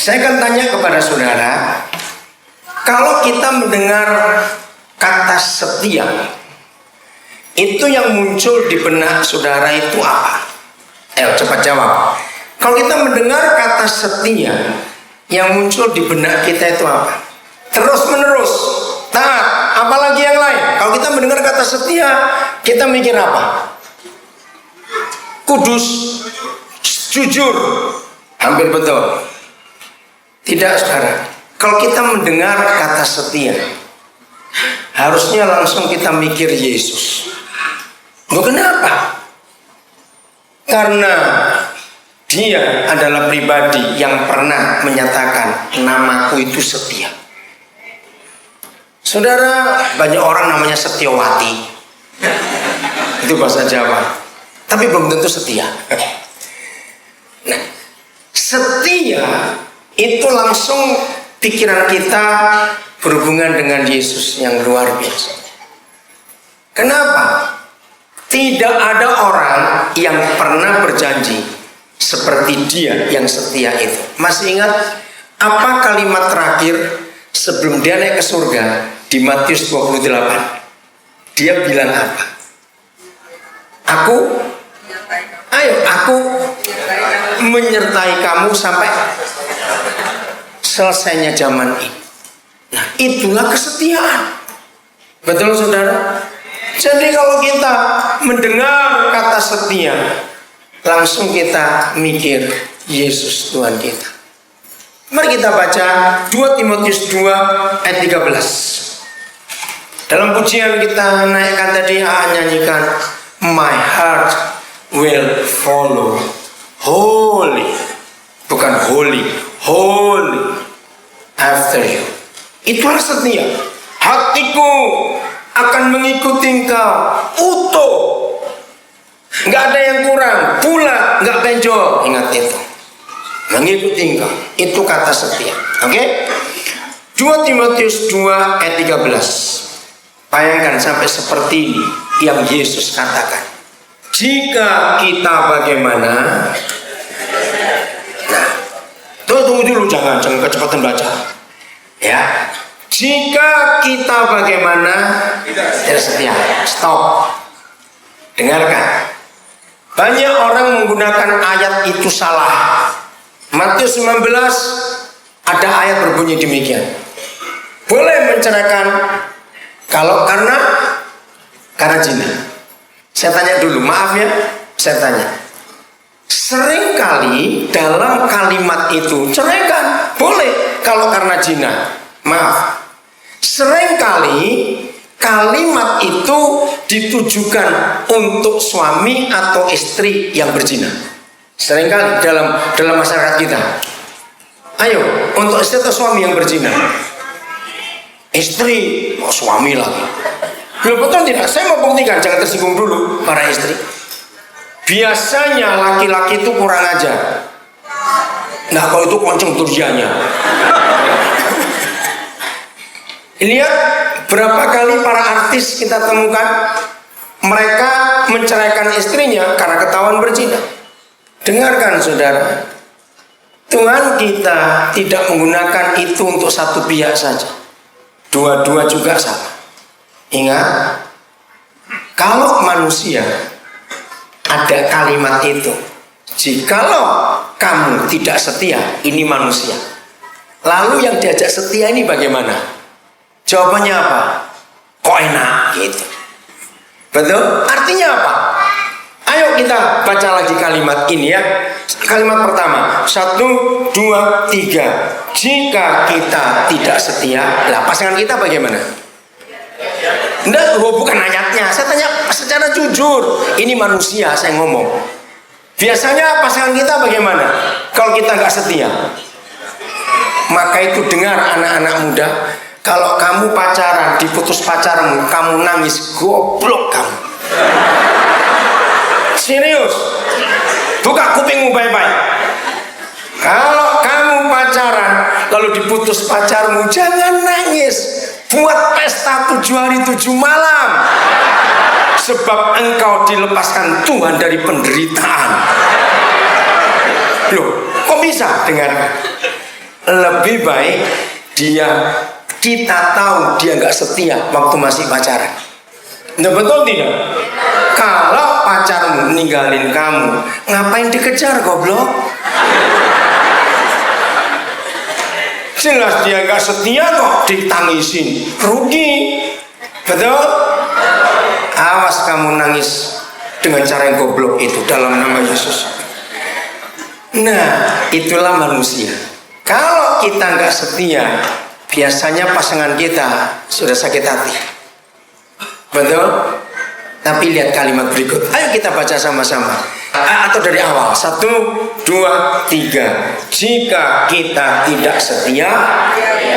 Saya akan tanya kepada saudara, kalau kita mendengar kata setia, itu yang muncul di benak saudara itu apa? Cepat jawab. Kalau kita mendengar kata setia, yang muncul di benak kita itu apa? Terus menerus, taat, apalagi yang lain. Kalau kita mendengar kata setia, kita mikir apa? Kudus, jujur, hampir betul. Tidak, saudara. Kalau kita mendengar kata setia, harusnya langsung kita mikir Yesus. Kenapa? Karena dia adalah pribadi yang pernah menyatakan namaku itu setia. Saudara, banyak orang namanya Setiawati, itu bahasa Jawa, tapi belum tentu setia. Nah, setia itu langsung pikiran kita berhubungan dengan Yesus yang luar biasa. Kenapa? Tidak ada orang yang pernah berjanji seperti dia yang setia itu. Masih ingat apa kalimat terakhir sebelum dia naik ke surga di Matius 28? Dia bilang apa? Aku menyertai kamu sampai selesainya zaman ini. Nah, itulah kesetiaan. Betul, saudara? Jadi kalau kita mendengar kata setia, langsung kita mikir Yesus Tuhan kita. Mari kita baca 2 Timotius 2 ayat 13. Dalam pujian kita naikkan tadi, nyanyikan My heart will follow holy, bukan holy, holy after you. Itulah setia. Hatiku akan mengikuti engkau utuh, nggak ada yang kurang, bulat, nggak benjol. Ingat itu, mengikuti engkau, itu kata setia. Oke? 2 Timotius 2 ayat 13. Bayangkan sampai seperti ini yang Yesus katakan. Jika kita bagaimana? Nah, tunggu dulu, jangan kecepatan baca. Ya. Jika kita bagaimana? Tidak setia. Stop. Dengarkan. Banyak orang menggunakan ayat itu salah. Matius 19 ada ayat berbunyi demikian. Boleh menceraikan kalau karena zina. Saya tanya dulu, maaf ya, saya tanya. Seringkali dalam kalimat itu ceraikan boleh kalau karena zina. Maaf. Seringkali kalimat itu ditujukan untuk suami atau istri yang berzina. Seringkali dalam masyarakat kita. Ayo, untuk istri atau suami yang berzina? Istri, suami lagi. Betul tidak? Saya mau buktikan, jangan tersinggung dulu para istri. Biasanya laki-laki itu kurang ajar. Nah, kalau itu kenceng duriannya. Lihat berapa kali para artis kita temukan mereka menceraikan istrinya karena ketahuan berzina. Dengarkan, saudara, Tuhan kita tidak menggunakan itu untuk satu pihak saja. Dua-dua juga salah. Ingat, kalau manusia ada kalimat itu, jikalau kamu tidak setia, ini manusia. Lalu yang diajak setia ini bagaimana? Jawabannya apa? Kok enak gitu. Betul? Artinya apa? Ayo kita baca lagi kalimat ini ya. Kalimat pertama, 1, 2, 3. Jika kita tidak setia, lah pasangan kita bagaimana? Enggak, bukan ayatnya. Saya tanya secara jujur. Ini manusia saya ngomong. Biasanya pasangan kita bagaimana? Kalau kita nggak setia. Maka itu dengar anak-anak muda. Kalau kamu pacaran, diputus pacarmu, kamu nangis, goblok kamu. Serius. Buka kupingmu baik-baik. Kalau kamu pacaran, lalu diputus pacarmu, jangan nangis. Buat pesta 7 hari 7 malam. Sebab engkau dilepaskan Tuhan dari penderitaan. Loh, kok bisa? Dengarkan. Lebih baik kita tahu dia nggak setia waktu masih pacaran. Nah, betul tidak? Kalau pacarmu ninggalin kamu, ngapain dikejar goblok? Jelas dia nggak setia kok ditangisin, rugi. Betul? Awas kamu nangis dengan cara yang goblok itu dalam nama Yesus. Nah, itulah manusia. Kalau kita nggak setia, biasanya pasangan kita sudah sakit hati. Betul? Tapi lihat kalimat berikut. Ayo kita baca sama-sama. Atau dari awal. 1, 2, 3. Jika kita tidak setia,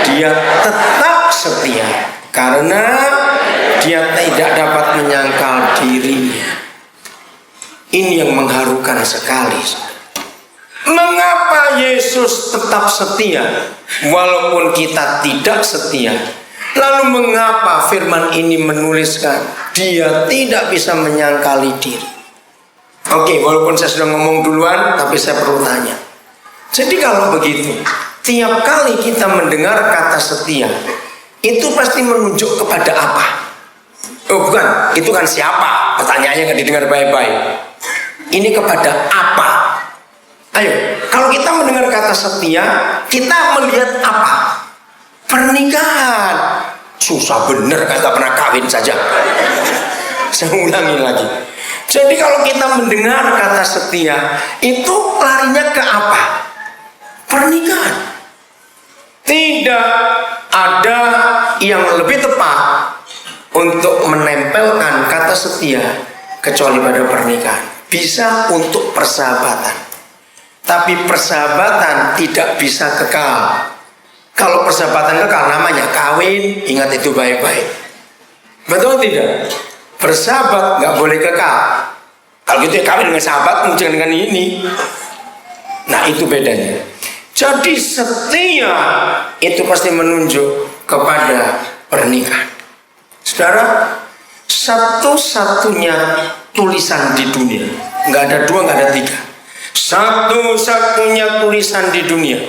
dia tetap setia. Karena dia tidak dapat menyangkal dirinya. Ini yang mengharukan sekali. Mengapa Yesus tetap setia walaupun kita tidak setia? Lalu mengapa firman ini menuliskan dia tidak bisa menyangkali diri? Oke, walaupun saya sudah ngomong duluan, tapi saya perlu tanya. Jadi kalau begitu, tiap kali kita mendengar kata setia, itu pasti menunjuk kepada apa? Oh bukan, itu kan siapa? Pertanyaannya nggak didengar baik-baik. Ini kepada apa? Ayo, kalau kita mendengar kata setia, kita melihat apa? Pernikahan. Susah bener, kagak pernah kawin saja. Saya ulangi lagi. Jadi kalau kita mendengar kata setia, itu larinya ke apa? Pernikahan. Tidak ada yang lebih tepat untuk menempelkan kata setia kecuali pada pernikahan. Bisa untuk persahabatan, tapi persahabatan tidak bisa kekal. Kalau persahabatan kekal namanya kawin, ingat itu baik-baik. Betul tidak? Bersahabat nggak boleh kekal. Kalau gitu ya kawin dengan sahabat, jangan dengan ini. Nah itu bedanya. Jadi setia itu pasti menunjuk kepada pernikahan. Saudara, satu-satunya tulisan di dunia, nggak ada 2, nggak ada 3. Satu-satunya tulisan di dunia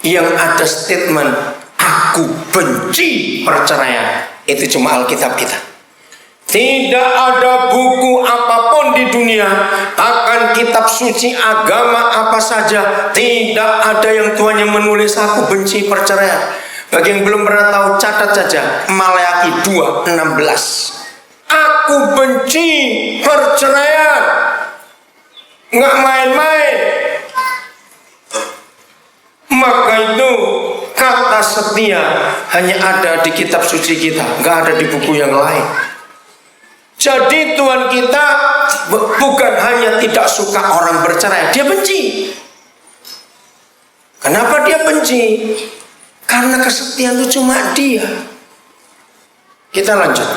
yang ada statement aku benci perceraian, itu cuma Alkitab kita. Tidak ada buku apapun di dunia, akan kitab suci agama apa saja, tidak ada yang Tuhan yang menulis aku benci perceraian. Bagi yang belum pernah tahu, catat saja Maleakhi 2:16. Aku benci perceraian, nggak main-main. Maka itu kata setia hanya ada di kitab suci kita, nggak ada di buku yang lain. Jadi Tuhan kita bukan hanya tidak suka orang bercerai, dia benci. Kenapa dia benci? Karena kesetiaan itu cuma dia. Kita lanjut.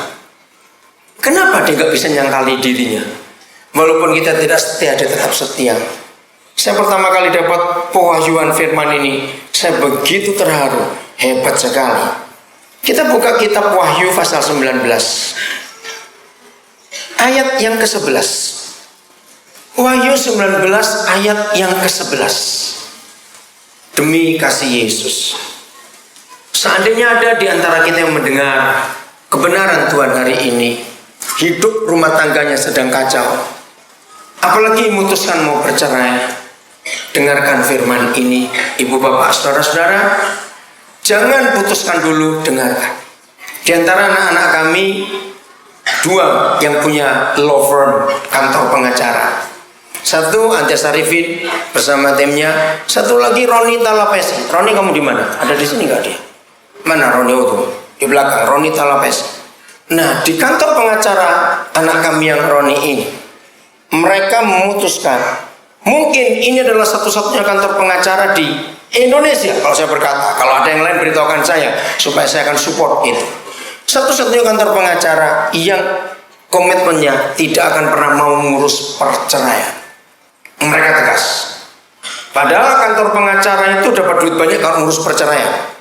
Kenapa dia nggak bisa nyangkali dirinya? Walaupun kita tidak setia, dia tetap setia. Saya pertama kali dapat pewahyuan firman ini, saya begitu terharu, hebat sekali. Kita buka kitab Wahyu pasal 19. Ayat yang ke-11. Wahyu 19 ayat yang ke-11. Demi kasih Yesus, seandainya ada di antara kita yang mendengar kebenaran Tuhan hari ini, hidup rumah tangganya sedang kacau, apalagi memutuskan mau bercerai, dengarkan firman ini. Ibu bapak saudara-saudara, jangan putuskan dulu, dengarkan. Di antara anak-anak kami 2 yang punya law firm, kantor pengacara. Satu Antias Arifin bersama timnya, satu lagi Roni Talapesi. Roni kamu di mana? Ada di sini nggak dia? Mana Roni itu? Di belakang, Roni Talapesi. Nah, di kantor pengacara anak kami yang Roni ini, mereka memutuskan, mungkin ini adalah satu-satunya kantor pengacara di Indonesia. Kalau saya berkata, kalau ada yang lain beritahukan saya supaya saya akan support itu. Satu-satunya kantor pengacara yang komitmennya tidak akan pernah mau mengurus perceraian. Mereka tegas. Padahal kantor pengacara itu dapat duit banyak kalau ngurus perceraian.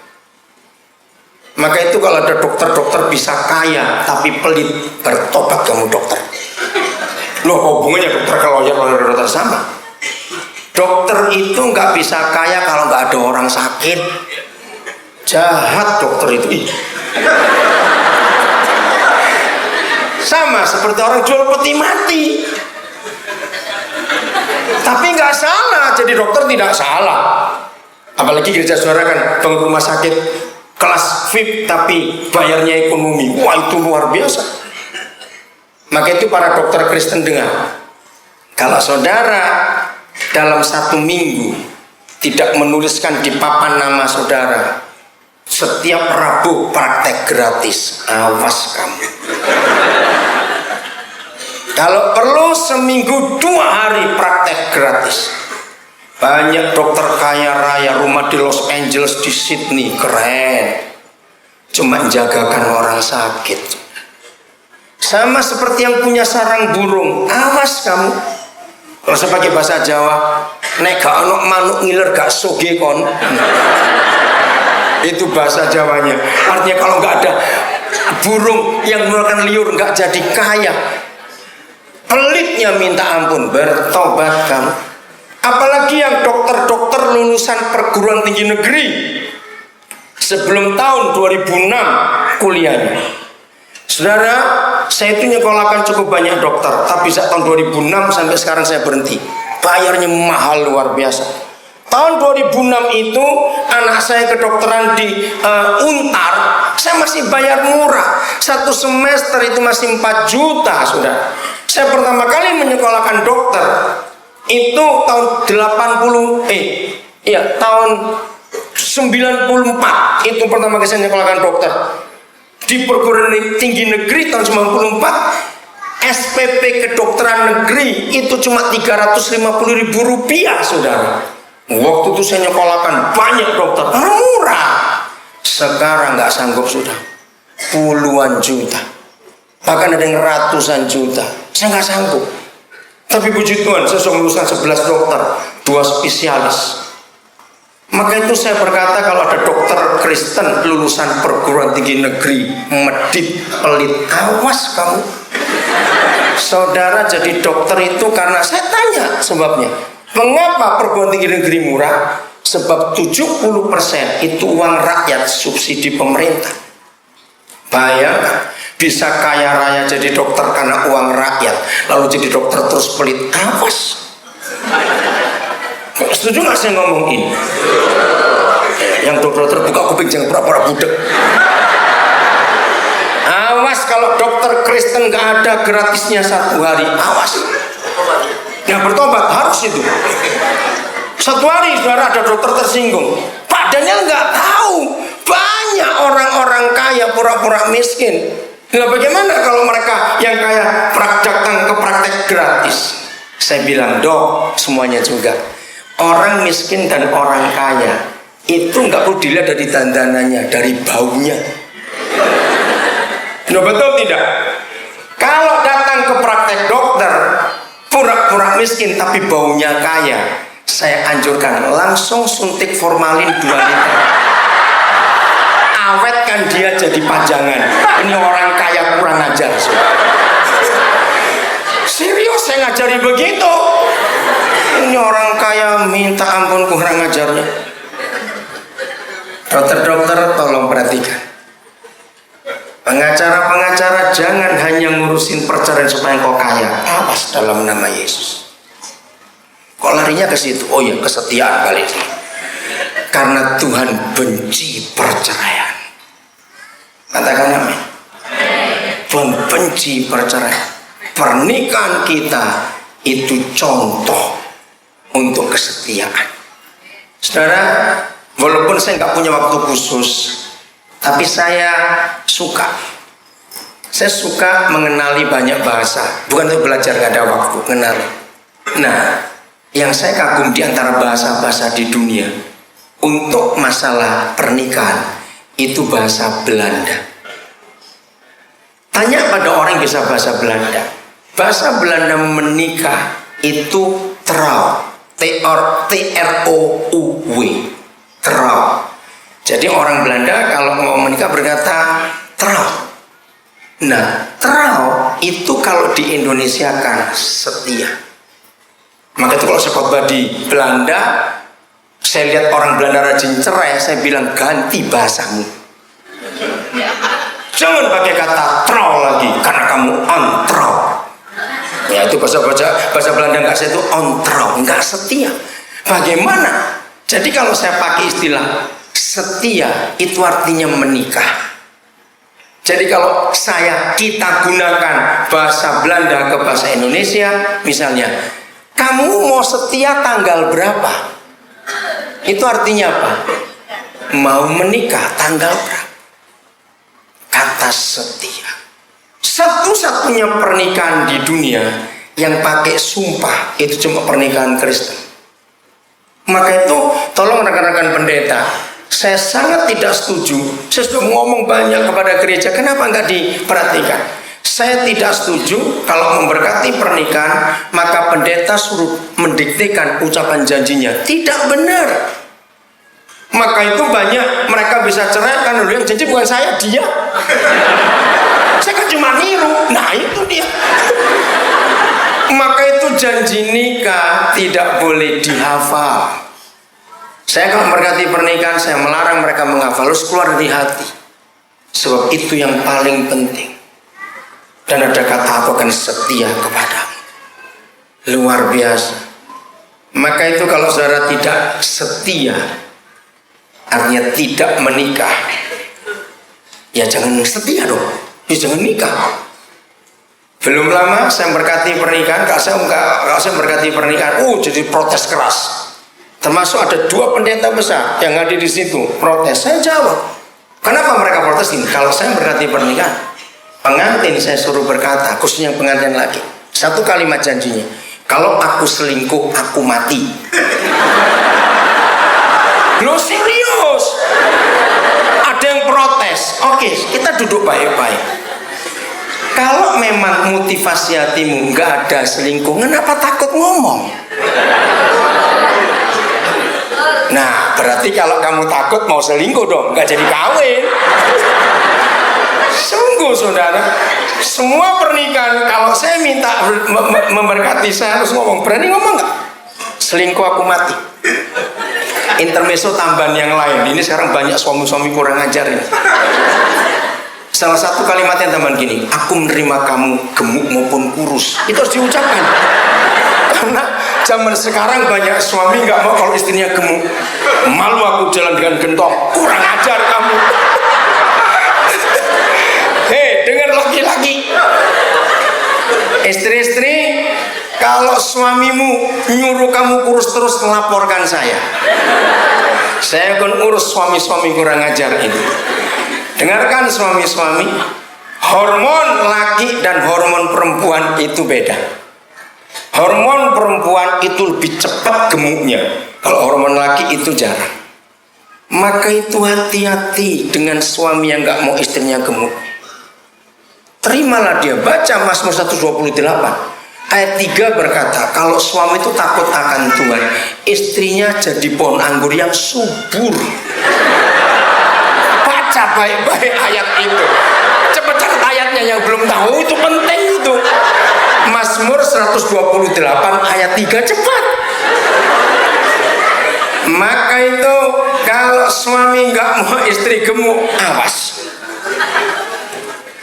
Maka itu kalau ada dokter-dokter bisa kaya tapi pelit, bertobat kamu dokter. Loh hubungannya dokter kalau lawyer dokter sama. Dokter itu nggak bisa kaya kalau nggak ada orang sakit. Jahat dokter itu. Sama seperti orang jual peti mati. Tapi nggak salah, jadi dokter tidak salah. Apalagi gereja saudara kan bangun rumah sakit kelas VIP tapi bayarnya ekonomi. Wah, itu luar biasa. Maka itu para dokter Kristen dengar. Kalau saudara dalam 1 minggu tidak menuliskan di papan nama saudara, setiap Rabu praktek gratis, awas kamu. Kalau perlu seminggu 2 hari praktek gratis. Banyak dokter kaya raya, rumah di Los Angeles, di Sydney, keren. Cuma jagakan orang sakit. Sama seperti yang punya sarang burung, awas kamu. Kalau saya pakai bahasa Jawa, nek gak ono manuk ngiler gak soge kon. Itu bahasa Jawanya. Artinya kalau nggak ada burung yang mengeluarkan liur nggak jadi kaya. Pelitnya minta ampun, bertobat kamu. Apalagi yang dokter-dokter lulusan perguruan tinggi negeri sebelum tahun 2006 kuliahnya. Saudara, saya itu nyekolahkan cukup banyak dokter, tapi sejak tahun 2006 sampai sekarang saya berhenti. Bayarnya mahal luar biasa. Tahun 2006 itu anak saya kedokteran di Untar, saya masih bayar murah. 1 semester itu masih 4 juta, saudara. Saya pertama kali menyekolahkan dokter itu tahun tahun 94 itu pertama kali saya menyekolahkan dokter di perguruan tinggi negeri tahun 94. SPP kedokteran negeri itu cuma Rp350.000, saudara. Waktu itu saya nyekolahkan banyak dokter, murah. Sekarang nggak sanggup sudah, puluhan juta, bahkan ada yang ratusan juta. Saya nggak sanggup. Tapi puji Tuhan, saya sudah lulusan 11 dokter, 2 spesialis. Maka itu saya berkata, kalau ada dokter Kristen lulusan perguruan tinggi negeri, medit, pelit, awas kamu. Saudara jadi dokter itu karena saya tanya sebabnya. Mengapa perguruan tinggi negeri murah? Sebab 70% itu uang rakyat, subsidi pemerintah. Bayangkan, bisa kaya raya jadi dokter karena uang rakyat, lalu jadi dokter terus pelit, awas. Setuju nggak saya ngomong ini? Yang dokter buka kuping jangan pura-pura budek. Awas kalau dokter Kristen nggak ada gratisnya 1 hari, awas. Yang bertobat harus itu. 1 hari saudara ada dokter tersinggung, padahal nggak tahu banyak orang-orang kaya pura-pura miskin. Nah, bagaimana kalau mereka yang kaya datang ke praktek gratis? Saya bilang, dok, semuanya juga. Orang miskin dan orang kaya itu nggak perlu dilihat dari dandanannya, dari baunya. Nah, betul tidak? Kalau datang ke praktek dokter pura-pura miskin tapi baunya kaya, saya anjurkan langsung suntik formalin 2 liter. Awetkan dia jadi pajangan. Ini orang kaya kurang ajar. Serius saya ngajari begitu. Ini orang kaya minta ampun kurang ajarnya. Dokter-dokter tolong perhatikan. Pengacara-pengacara jangan hanya ngurusin perceraian supaya engkau kaya. Awas dalam nama Yesus. Kok larinya ke situ? Oh ya, kesetiaan kali ini. Karena Tuhan benci perceraian. Katakan amin. Tuhan benci perceraian. Pernikahan kita itu contoh untuk kesetiaan. Saudara, walaupun saya nggak punya waktu khusus, tapi saya suka. Saya suka mengenali banyak bahasa. Bukan untuk belajar, nggak ada waktu mengenali. Nah, yang saya kagum di antara bahasa-bahasa di dunia untuk masalah pernikahan itu bahasa Belanda. Tanya pada orang yang bisa bahasa Belanda. Bahasa Belanda menikah itu trouw, T-R-O-U-W, trouw. Jadi orang Belanda kalau mau menikah berkata trouw. Nah, trouw itu kalau di Indonesia kan setia. Maka itu kalau saya khotbah di Belanda, saya lihat orang Belanda rajin cerai, saya bilang ganti bahasamu. Jangan pakai kata trouw lagi, karena kamu ontrouw. Ya itu bahasa Belanda nggak saya itu ontrouw, nggak setia. Bagaimana? Jadi kalau saya pakai istilah setia, itu artinya menikah. Jadi kalau kita gunakan bahasa Belanda ke bahasa Indonesia, misalnya, kamu mau setia tanggal berapa? Itu artinya apa? Mau menikah tanggal berapa? Kata setia. Satu-satunya pernikahan di dunia yang pakai sumpah itu cuma pernikahan Kristen. Maka itu tolong rekan-rekan pendeta, saya sangat tidak setuju. Saya sudah ngomong banyak kepada gereja, kenapa nggak diperhatikan? Saya tidak setuju kalau memberkati pernikahan maka pendeta suruh mendiktekan ucapan janjinya. Tidak benar. Maka itu banyak mereka bisa cerai karena yang janji bukan saya, dia. Saya kan cuma niru. Nah itu dia. Maka itu janji nikah tidak boleh dihafal. Saya kalau memberkati pernikahan, saya melarang mereka menghafal, harus keluar dari hati. Sebab itu yang paling penting. Dan ada kata aku akan setia kepadamu. Luar biasa. Maka itu kalau saudara tidak setia, artinya tidak menikah, ya jangan setia dong. Ya jangan nikah. Belum lama saya memberkati pernikahan, kalau saya memberkati pernikahan, jadi protes keras. Termasuk ada 2 pendeta besar yang hadir di situ protes. Saya jawab, kenapa mereka protes ini? Kalau saya memberkati pernikahan, pengantin saya suruh berkata, khususnya pengantin laki, 1 kalimat janjinya, kalau aku selingkuh, aku mati. Loh serius? Ada yang protes. Oke, kita duduk baik-baik. Kalau memang motivasi hatimu nggak ada selingkuh, kenapa takut ngomong? Nah, berarti kalau kamu takut mau selingkuh dong, nggak jadi kawin. Sungguh saudara, semua pernikahan kalau saya minta memberkati, saya harus ngomong. Berani ngomong nggak? Selingkuh aku mati. Intermezzo tambahan yang lain. Ini sekarang banyak suami-suami kurang ajar ini. Salah satu kalimatnya tambahan gini, aku menerima kamu gemuk maupun kurus. Itu harus diucapkan. Karena zaman sekarang banyak suami nggak mau kalau istrinya gemuk. Malu aku jalan dengan gentong. Kurang ajar kamu. Hei, dengar laki-laki. Istri-istri, kalau suamimu nyuruh kamu kurus terus, laporkan saya. Saya akan urus suami-suami kurang ajar itu. Dengarkan suami-suami, hormon laki dan hormon perempuan itu beda. Hormon perempuan itu lebih cepat gemuknya, kalau hormon laki itu jarang. Maka itu hati-hati dengan suami yang gak mau istrinya gemuk. Terimalah dia. Baca Mazmur 128 ayat 3 berkata, kalau suami itu takut akan Tuhan, istrinya jadi pohon anggur yang subur. Baca baik-baik ayat itu. Cepat catat ayatnya yang belum tahu, itu penting itu. Mazmur 128 ayat 3, cepat. Maka itu kalau suami nggak mau istri gemuk, awas.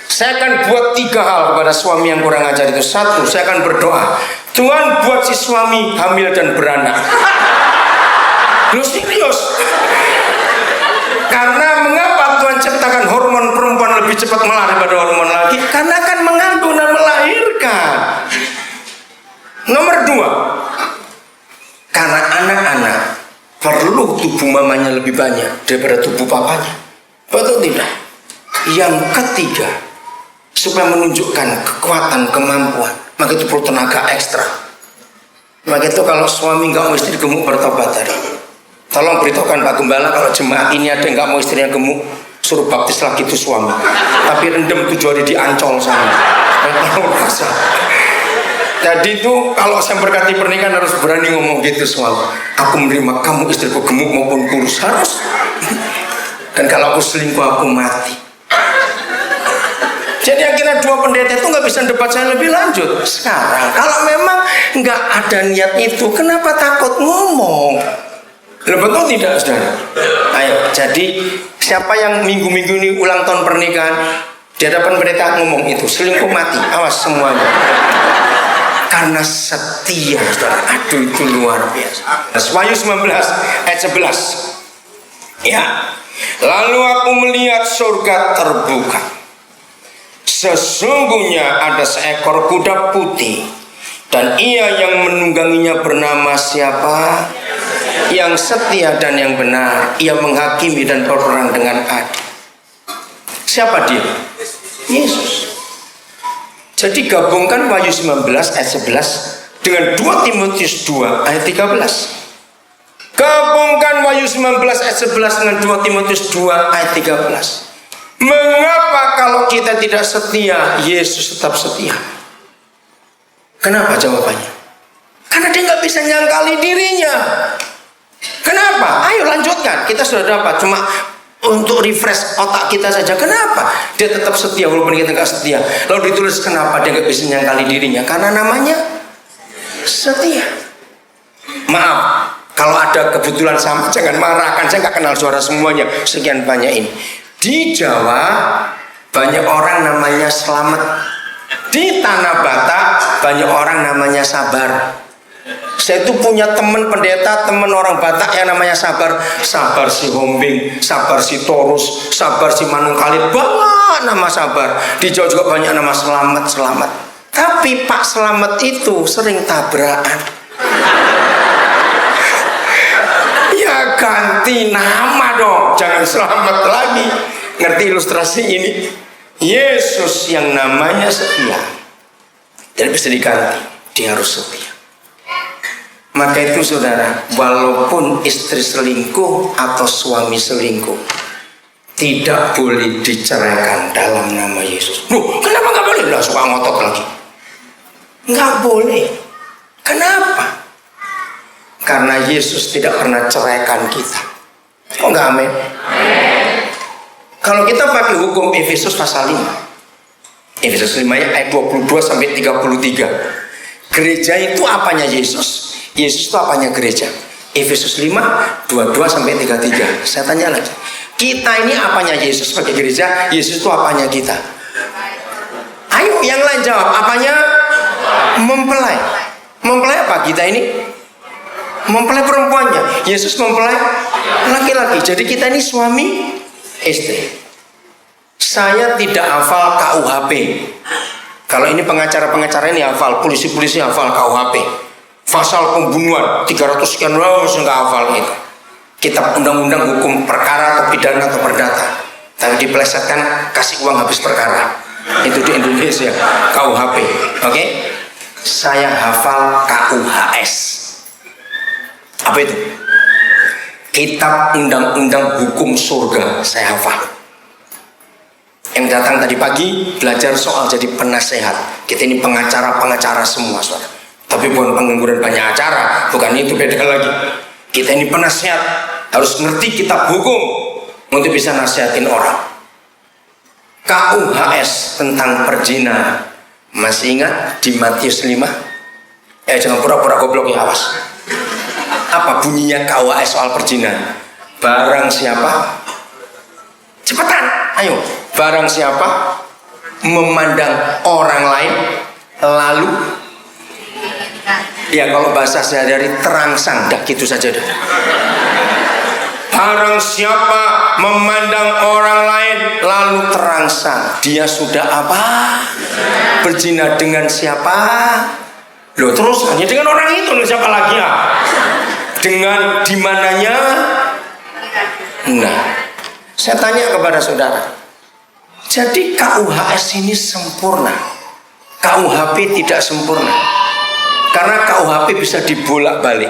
Saya akan buat 3 hal kepada suami yang kurang ajar itu. 1, saya akan berdoa, Tuhan buat si suami hamil dan beranak. Lu serius? Karena mengapa Tuhan ciptakan hormon perempuan lebih cepat melahirkan daripada hormon laki? Karena akan mengandung dan melahirkan. Nomor 2, karena anak-anak perlu tubuh mamanya lebih banyak daripada tubuh papanya. Betul tidak? Yang ketiga, supaya menunjukkan kekuatan, kemampuan, maka itu perlu tenaga ekstra. Maka itu kalau suami nggak mau istri gemuk, bertobat tadi. Tolong beritahukan Pak Gembala, kalau jemaat ini ada yang nggak mau istrinya gemuk, suruh baptis lagi itu suami. Tapi rendam 7 hari di Ancol sana. Jadi itu kalau saya berkati pernikahan harus berani ngomong gitu suami. Aku menerima kamu istriku gemuk maupun kurus, harus. Dan kalau aku selingkuh aku mati. Jadi Jadi akhirnya dua pendeta itu nggak bisa debat saya lebih lanjut. Sekarang kalau memang nggak ada niat itu, kenapa takut ngomong? Betul tidak, saudara? Ayo, jadi siapa yang minggu-minggu ini ulang tahun pernikahan di hadapan pendeta ngomong itu selingkuh mati, awas semuanya. Karena setia, saudara. Aduh, itu luar biasa. Wahyu 19 ayat 11. Ya. Lalu aku melihat surga terbuka. Sesungguhnya ada seekor kuda putih, dan ia yang menungganginya bernama siapa? Yang setia dan yang benar. Ia menghakimi dan berperang dengan adil. Siapa dia? Yesus. Jadi gabungkan Wahyu 19 ayat 11 dengan 2 Timotius 2 ayat 13. Gabungkan Wahyu 19 ayat 11 dengan 2 Timotius 2 ayat 13. Mengapa kalau kita tidak setia, Yesus tetap setia? Kenapa jawabannya? Karena dia nggak bisa nyangkali dirinya. Kenapa? Ayo lanjutkan. Kita sudah dapat, cuma untuk refresh otak kita saja. Kenapa dia tetap setia walaupun kita nggak setia? Lalu ditulis kenapa dia nggak bisa nyangkali dirinya? Karena namanya setia. Maaf, kalau ada kebetulan sama, jangan marah, kan saya nggak kenal suara semuanya. Sekian banyak ini. Di Jawa banyak orang namanya Selamat. Di Tanah Batak banyak orang namanya Sabar. Saya itu punya teman pendeta, teman orang Batak yang namanya Sabar. Sabar si Hombing, Sabar si Torus, Sabar si Manungkalit. Banyak nama Sabar. Di Jawa juga banyak nama Selamat. Tapi Pak Selamat itu sering tabrakan. Ya ganti nama dong, jangan Selamat lagi. Ngerti ilustrasi ini? Yesus yang namanya setia, jadi bisa diganti, dia harus setia. Maka itu saudara, walaupun istri selingkuh atau suami selingkuh, tidak boleh diceraikan dalam nama Yesus. Loh, kenapa nggak boleh? Lah suka ngotot lagi. Nggak boleh. Kenapa? Karena Yesus tidak pernah ceraikan kita. Kok nggak amin? Kalau kita pakai hukum Efesus pasal 5, Efesus 5 ayat 22 sampai 33. Gereja itu apanya Yesus? Yesus itu apanya gereja? Efesus 5 22 sampai 33. Saya tanya lagi. Kita ini apanya Yesus sebagai gereja? Yesus itu apanya kita? Ayo yang lain jawab. Apanya? Mempelai. Mempelai apa kita ini? Mempelai perempuannya. Yesus mempelai laki-laki. Jadi kita ini suami istri. Saya tidak hafal KUHP. Kalau ini pengacara-pengacara ini hafal, polisi-polisi hafal KUHP. Pasal pembunuhan 300 sekian, saya nggak hafal itu. Kitab undang-undang hukum perkara atau pidana atau perdata. Tapi dipelesetkan kasih uang habis perkara. Itu di Indonesia KUHP. Oke? Saya hafal KUHS. Apa itu? Kitab undang-undang hukum surga saya hafal. Yang datang tadi pagi belajar soal jadi penasehat. Kita ini pengacara-pengacara semua, saudara. Tapi bukan pengangguran banyak acara, bukan itu, beda lagi. Kita ini penasehat, harus ngerti kitab hukum untuk bisa nasihatin orang. KUHS tentang perzinahan. Masih ingat di Matius 5? Jangan pura-pura goblok ya, awas. Apa bunyinya KUHS soal perzinahan? Barang siapa? Cepetan, ayo. Barang siapa memandang orang lain lalu, ya kalau bahasa sehari-hari terangsang, dah gitu saja dah. Barang siapa memandang orang lain lalu terangsang, dia sudah apa? Berzina dengan siapa? Loh terus hanya dengan orang itu, siapa lagi ya? Dengan dimananya? Nah, saya tanya kepada saudara. Jadi KUHS ini sempurna, KUHP tidak sempurna. Karena KUHP bisa dibolak-balik,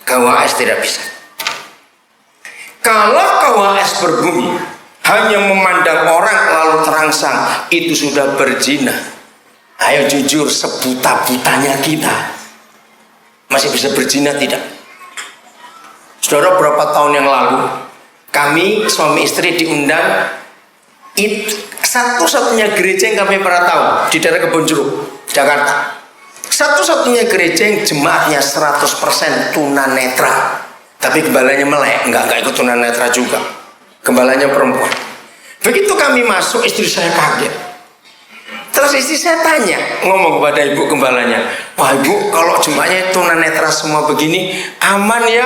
KUHS tidak bisa. Kalau KUHS berbunyi hanya memandang orang lalu terangsang, itu sudah berzina. Ayo jujur, sebuta-butanya kita masih bisa berzina tidak? Saudara, berapa tahun yang lalu kami suami istri diundang Satu-satunya gereja yang kami pernah tahu di daerah Kebonjeruk, Jakarta. Satu-satunya gereja yang jemaatnya 100% tunanetra. Tapi gembalanya melek, enggak ikut tunanetra juga. Gembalanya perempuan. Begitu kami masuk, istri saya kaget. Terus istri saya tanya, ngomong kepada ibu gembalanya, "Wah ibu, kalau jemaatnya tunanetra semua begini, aman ya?"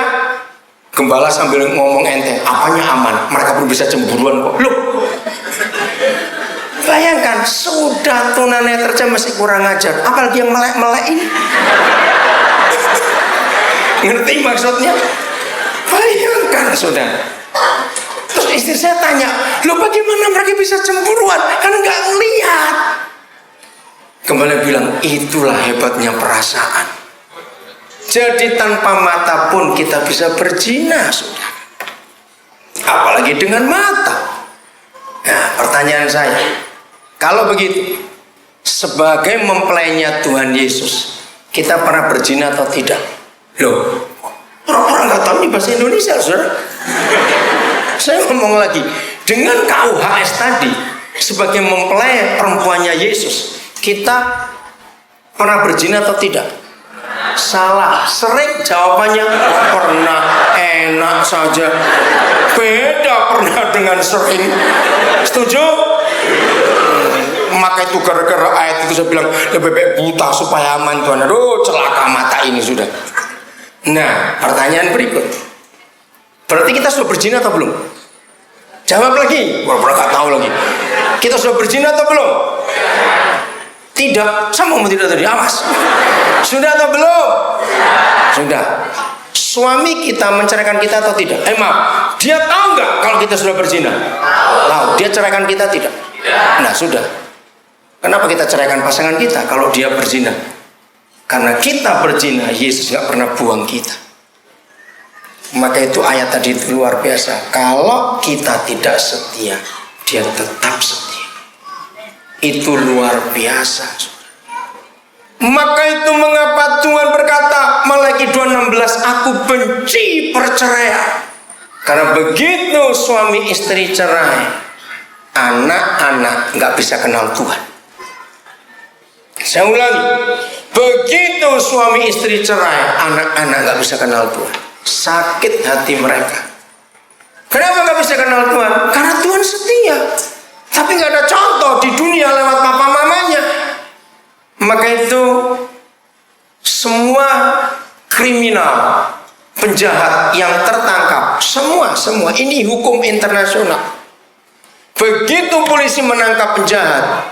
Gembala sambil ngomong enteng, "Apanya aman? Mereka belum bisa cemburuan kok." Loh, bayangkan, sudah tunanetra aja masih kurang ajar, apalagi yang melek-melek ini. Ngerti maksudnya? Bayangkan, saudara. Terus istri saya tanya, "Loh bagaimana mereka bisa cemburuan? Kan nggak ngelihat." Gembala bilang, "Itulah hebatnya perasaan. Jadi tanpa mata pun kita bisa berzina, saudara. Apalagi dengan mata." Nah, pertanyaan saya, kalau begitu, sebagai mempelainya Tuhan Yesus, kita pernah berzina atau tidak? Loh, orang-orang nggak tahu ini bahasa Indonesia, saudara. Saya ngomong lagi, dengan KUHS tadi, sebagai mempelai perempuannya Yesus, kita pernah berzina atau tidak? Salah, sering jawabannya pernah, enak saja. Beda pernah dengan sering. Setuju? Maka itu gara-gara ayat itu saya bilang lebih baik buta supaya aman Tuhan. Aduh, celaka mata ini sudah. Nah, pertanyaan berikut. Berarti kita sudah berzina atau belum? Jawab lagi. Walaupun nggak tahu lagi. Kita sudah berzina atau belum? Tidak, sama mau tidak tadi, awas. Sudah atau belum? Sudah. Suami kita menceraikan kita atau tidak? Maaf, dia tahu nggak kalau kita sudah berzina? Tahu. Dia ceraikan kita tidak? Nah, sudah. Kenapa kita ceraikan pasangan kita kalau dia berzina? Karena kita berzina, Yesus nggak pernah buang kita. Maka itu ayat tadi itu luar biasa. Kalau kita tidak setia, dia tetap setia. Itu luar biasa. Maka itu mengapa Tuhan berkata Malaki 2:16, "Aku benci perceraian." Karena begitu suami istri cerai, anak-anak nggak bisa kenal Tuhan. Saya ulangi, begitu suami istri cerai, anak-anak nggak bisa kenal Tuhan. Sakit hati mereka. Kenapa nggak bisa kenal Tuhan? Karena Tuhan setia. Tapi nggak ada contoh di dunia lewat papa mamanya. Maka itu semua kriminal, penjahat yang tertangkap, semua ini hukum internasional. Begitu polisi menangkap penjahat,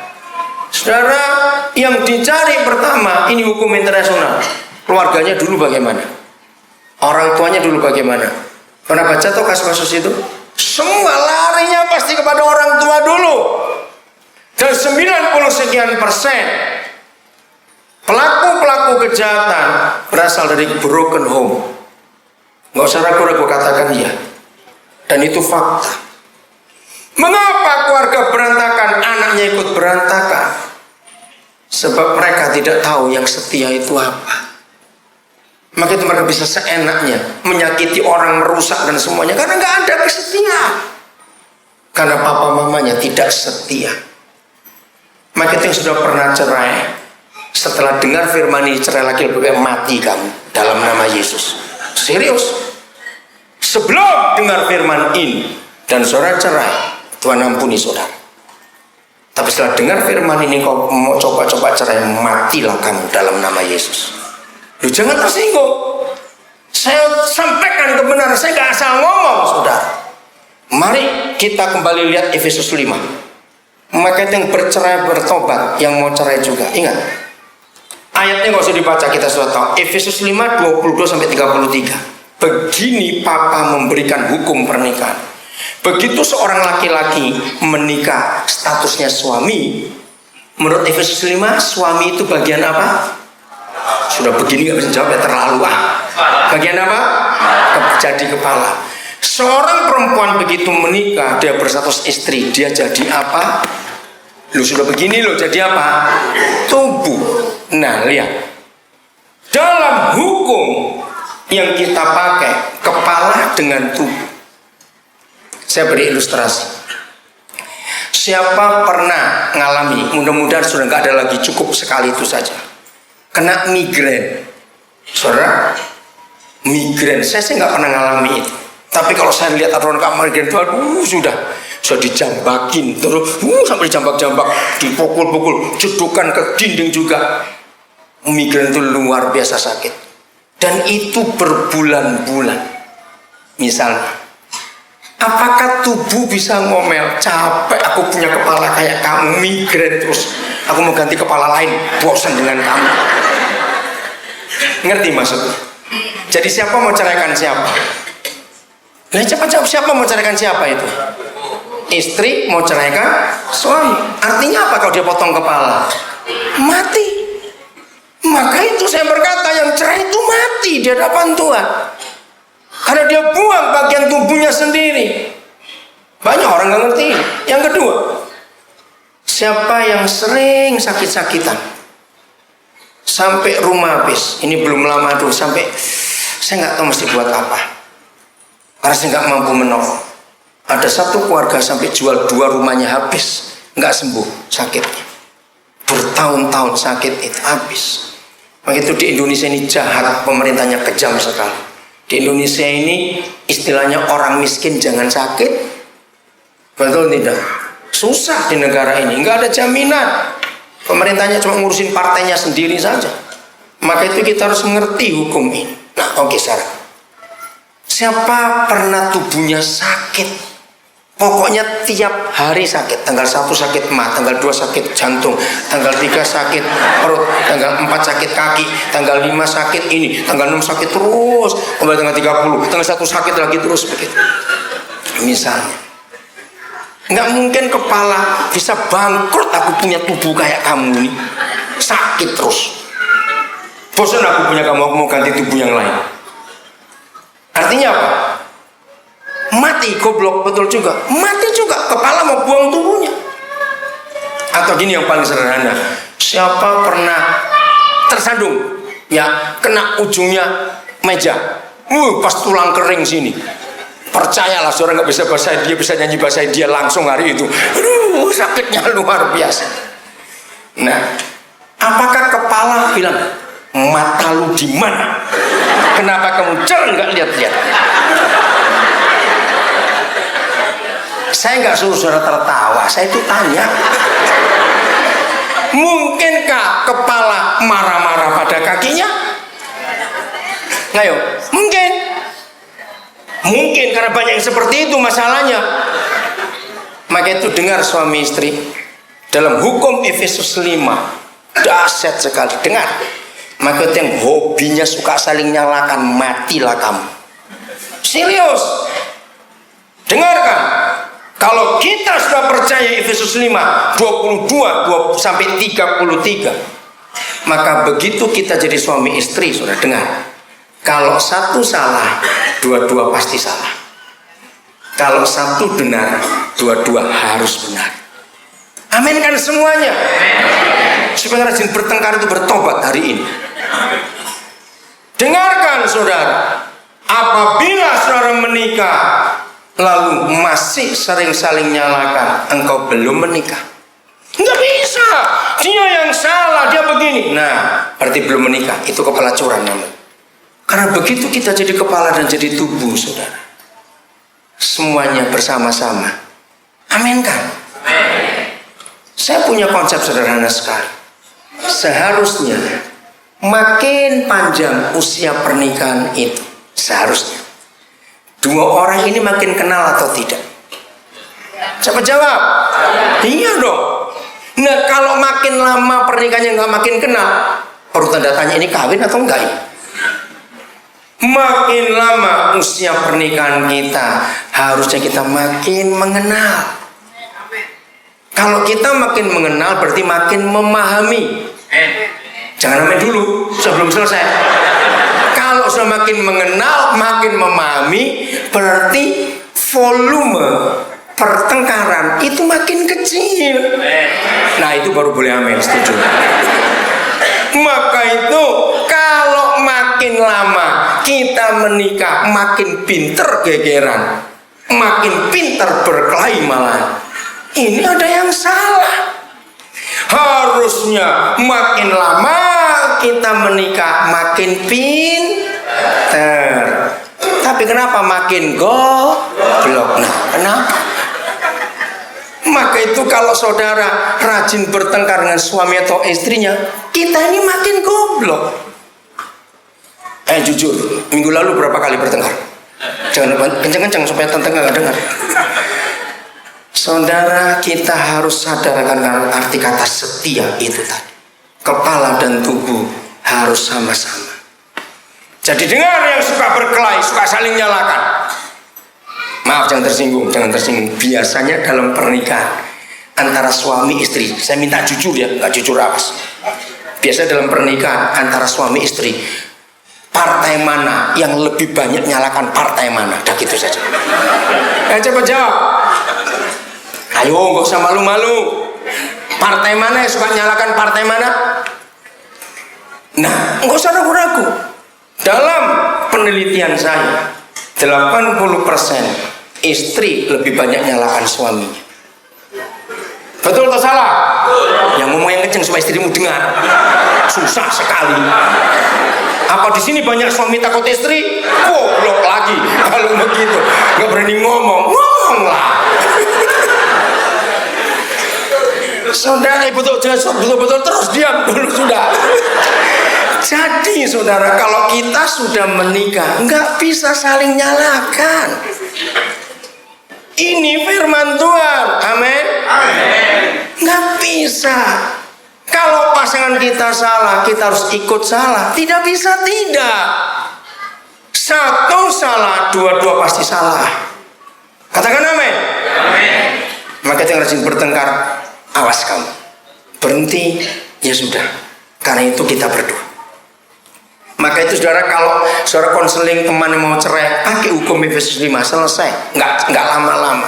saudara, yang dicari pertama ini hukum internasional. Keluarganya dulu bagaimana? Orang tuanya dulu bagaimana? Pernah baca tuh kasus-kasus itu? Semua larinya pasti kepada orang tua dulu. Dan 90 sekian persen pelaku-pelaku kejahatan berasal dari broken home. Nggak usah ragu-ragu, katakan iya. Dan itu fakta. Mengapa keluarga berantakan, anaknya ikut berantakan? Sebab mereka tidak tahu yang setia itu apa. Maka itu mereka bisa seenaknya menyakiti orang, merusak dan semuanya, karena nggak ada kesetiaan. Karena papa mamanya tidak setia. Maka itu yang sudah pernah cerai, setelah dengar firman ini cerai lagi, lebih baik mati kamu dalam nama Yesus. Serius. Sebelum dengar firman ini dan saudara cerai, Tuhan ampuni saudara. Tapi setelah dengar firman ini kau mau coba-coba cerai, matilah kamu dalam nama Yesus. Lu jangan tersinggung. Saya sampaikan kebenaran, saya gak asal ngomong, saudara. Mari kita kembali lihat Efesus 5. Maka yang bercerai bertobat, yang mau cerai juga. Ingat, ayatnya gak usah dibaca, kita sudah tahu. Efesus 5, 22-33. Begini Papa memberikan hukum pernikahan. Begitu seorang laki-laki menikah, statusnya suami. Menurut Efesus 5, suami itu bagian apa? Sudah begini gak bisa jawab, ya terlalu bagian apa? Jadi kepala. Seorang perempuan begitu menikah, dia berstatus istri, dia jadi apa? Lu sudah begini lo, jadi apa? Tubuh. Nah lihat, dalam hukum yang kita pakai, kepala dengan tubuh. Saya beri ilustrasi. Siapa pernah ngalami, mudah-mudahan sudah nggak ada lagi, cukup sekali itu saja, kena migrain? Saudara, migrain, saya sih nggak pernah ngalami itu. Tapi kalau saya lihat ada orang kena migrain itu, sudah dijambakin terus, sampai dijambak-jambak, dipukul-pukul, jedukan ke dinding juga. Migrain itu luar biasa sakit, dan itu berbulan-bulan. Misalnya, apakah tubuh bisa ngomel, capek aku punya kepala kayak kamu, migrain terus, aku mau ganti kepala lain, bosan dengan kamu. Ngerti maksudnya? Jadi siapa mau ceraikan siapa? Nah, siapa mau ceraikan siapa itu? Istri mau ceraikan suami. Artinya apa kalau dia potong kepala? Mati. Maka itu saya berkata, yang cerai itu mati di hadapan Tuhan, karena dia buang bagian tubuhnya sendiri. Banyak orang nggak ngerti. Yang kedua, siapa yang sering sakit-sakitan sampai rumah habis? Ini belum lama tuh, sampai saya nggak tahu mesti buat apa, karena saya nggak mampu menolong. Ada satu keluarga sampai jual 2 rumahnya habis, nggak sembuh sakitnya, bertahun-tahun sakit itu habis. Begitu di Indonesia ini jahat, pemerintahnya kejam sekali. Di Indonesia ini istilahnya orang miskin jangan sakit, betul tidak? Susah di negara ini, nggak ada jaminan. Pemerintahnya cuma ngurusin partainya sendiri saja. Maka itu kita harus mengerti hukum ini. Nah, oke, Sarah. Siapa pernah tubuhnya sakit? Pokoknya tiap hari sakit. Tanggal 1 sakit mah, tanggal 2 sakit jantung, tanggal 3 sakit perut, tanggal 4 sakit kaki, tanggal 5 sakit ini, tanggal 6 sakit terus, kembali tanggal 30, tanggal 1 sakit lagi terus begitu. Misalnya, nggak mungkin kepala bisa bangkrut, aku punya tubuh kayak kamu ini, sakit terus. Bosan aku punya kamu, aku mau ganti tubuh yang lain. Artinya apa? Mati, goblok, betul juga. Mati juga, kepala mau buang tubuhnya. Atau gini yang paling sederhana, siapa pernah tersandung, ya, kena ujungnya meja, pas tulang kering sini. Percayalah, seorang nggak bisa bahasa dia, bisa nyanyi bahasa dia langsung hari itu. Aduh, sakitnya luar biasa. Nah, apakah kepala bilang, mata lu di mana? Kenapa kamu jalan nggak lihat-lihat? Saya nggak suruh saudara tertawa, saya itu tanya. Mungkinkah kepala marah-marah pada kakinya? Ayo, mungkin. Mungkin karena banyak yang seperti itu masalahnya. Maka itu dengar suami istri, dalam hukum Efesus 5, dahsyat sekali, dengar. Maka itu yang hobinya suka saling nyalakan, matilah kamu. Serius. Dengarkan. Kalau kita sudah percaya Efesus 5 22 sampai 33, maka begitu kita jadi suami istri, sudah dengar. Kalau satu salah, dua-dua pasti salah. Kalau satu benar, dua-dua harus benar. Amin kan semuanya? Supaya rajin bertengkar itu bertobat hari ini. Dengarkan saudara, apabila saudara menikah lalu masih sering saling nyalakan, engkau belum menikah. Nggak bisa, dia yang salah, dia begini. Nah, berarti belum menikah, itu kepala curan namanya. Karena begitu kita jadi kepala dan jadi tubuh, saudara, semuanya bersama-sama. Amin kan? Saya punya konsep sederhana sekali. Seharusnya makin panjang usia pernikahan itu, seharusnya dua orang ini makin kenal atau tidak? Coba jawab. Iya dong. Nah, kalau makin lama pernikahannya nggak makin kenal, perlu tanda tanya, ini kawin atau enggak ya? Makin lama usia pernikahan kita, harusnya kita makin mengenal. Kalau kita makin mengenal, berarti makin memahami. Jangan amin dulu, sebelum selesai. Kalau sudah makin mengenal, makin memahami, berarti volume pertengkaran itu makin kecil. Nah, itu baru boleh amin, setuju. Maka itu kalau makin lama kita menikah, makin pinter gegeran, makin pinter berkelahi malah. Ini ada yang salah. Harusnya makin lama kita menikah makin pinter. Tapi kenapa makin goblok? Nah, kenapa? Maka itu kalau saudara rajin bertengkar dengan suami atau istrinya, kita ini makin goblok. Jujur, minggu lalu berapa kali bertengkar? Jangan kencang-kencang supaya tante nggak dengar. Saudara, kita harus sadarkan arti kata setia itu tadi. Kepala dan tubuh harus sama-sama. Jadi dengar yang suka berkelahi, suka saling nyalakan. Maaf, jangan tersinggung. Biasanya dalam pernikahan antara suami istri, saya minta jujur ya, nggak jujur awas. Biasa dalam pernikahan antara suami istri, partai mana yang lebih banyak nyalakan partai mana? Dah gitu saja. Coba jawab. Ayo, nggak usah malu-malu. Partai mana yang suka nyalakan partai mana? Nah, nggak usah ragu-ragu. Dalam penelitian saya, 80% istri lebih banyak nyalakan suaminya. Betul atau salah? Yang ngomong yang kenceng supaya istrimu dengar. Susah sekali. Apa di sini banyak suami takut istri? Goblok lagi. Kalau begitu, nggak berani ngomong lah. Saudara, betul-betul terus diam dulu sudah. Jadi saudara, kalau kita sudah menikah, nggak bisa saling nyalakan. Ini firman Tuhan, amin. Nggak bisa. Kalau pasangan kita salah, kita harus ikut salah. Tidak bisa tidak. Satu salah, dua-dua pasti salah. Katakan amin. Maka yang rajin bertengkar, awas kamu. Berhenti, ya sudah. Karena itu kita berdoa. Maka itu saudara, kalau saudara konseling teman yang mau cerai, pakai hukum Efesus 5, selesai. Nggak lama-lama.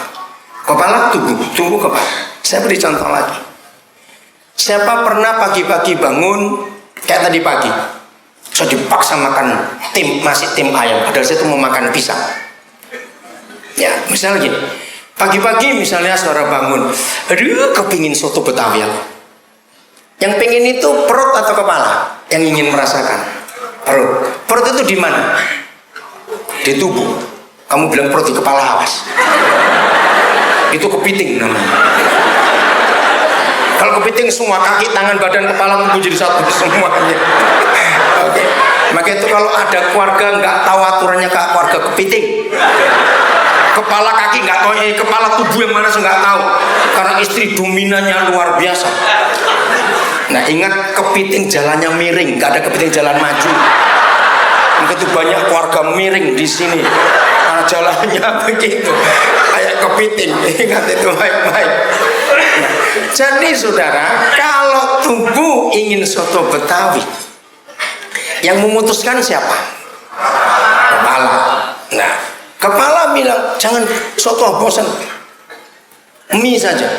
Kepala tunggu kepala. Saya beri contoh lagi. Siapa pernah pagi-pagi bangun kayak tadi pagi, saya dipaksa makan masih tim ayam, padahal saya tuh mau makan pisang. Ya, misalnya gini, pagi-pagi misalnya saudara bangun, aduh kepingin soto Betawi aku. Yang pengen itu perut atau kepala? Yang ingin merasakan perut. Perut itu di mana? Di tubuh. Kamu bilang perut di kepala, awas. Itu kepiting namanya. Kalau kepiting semua, kaki, tangan, badan, kepala tubuh jadi satu semuanya. Oke. Maka itu kalau ada keluarga nggak tahu aturannya kayak keluarga kepiting. Kepala kaki nggak tahu, kepala tubuh yang mana saya nggak tahu. Karena istri dominannya luar biasa. Nah ingat, kepiting jalannya miring, nggak ada kepiting jalan maju. Begitu banyak keluarga miring di sini karena jalannya begitu kayak kepiting. Ingat itu baik-baik. Nah, jadi saudara, kalau tubuh ingin soto Betawi, yang memutuskan siapa? Kepala. Nah, kepala bilang jangan soto, bosan, mie saja.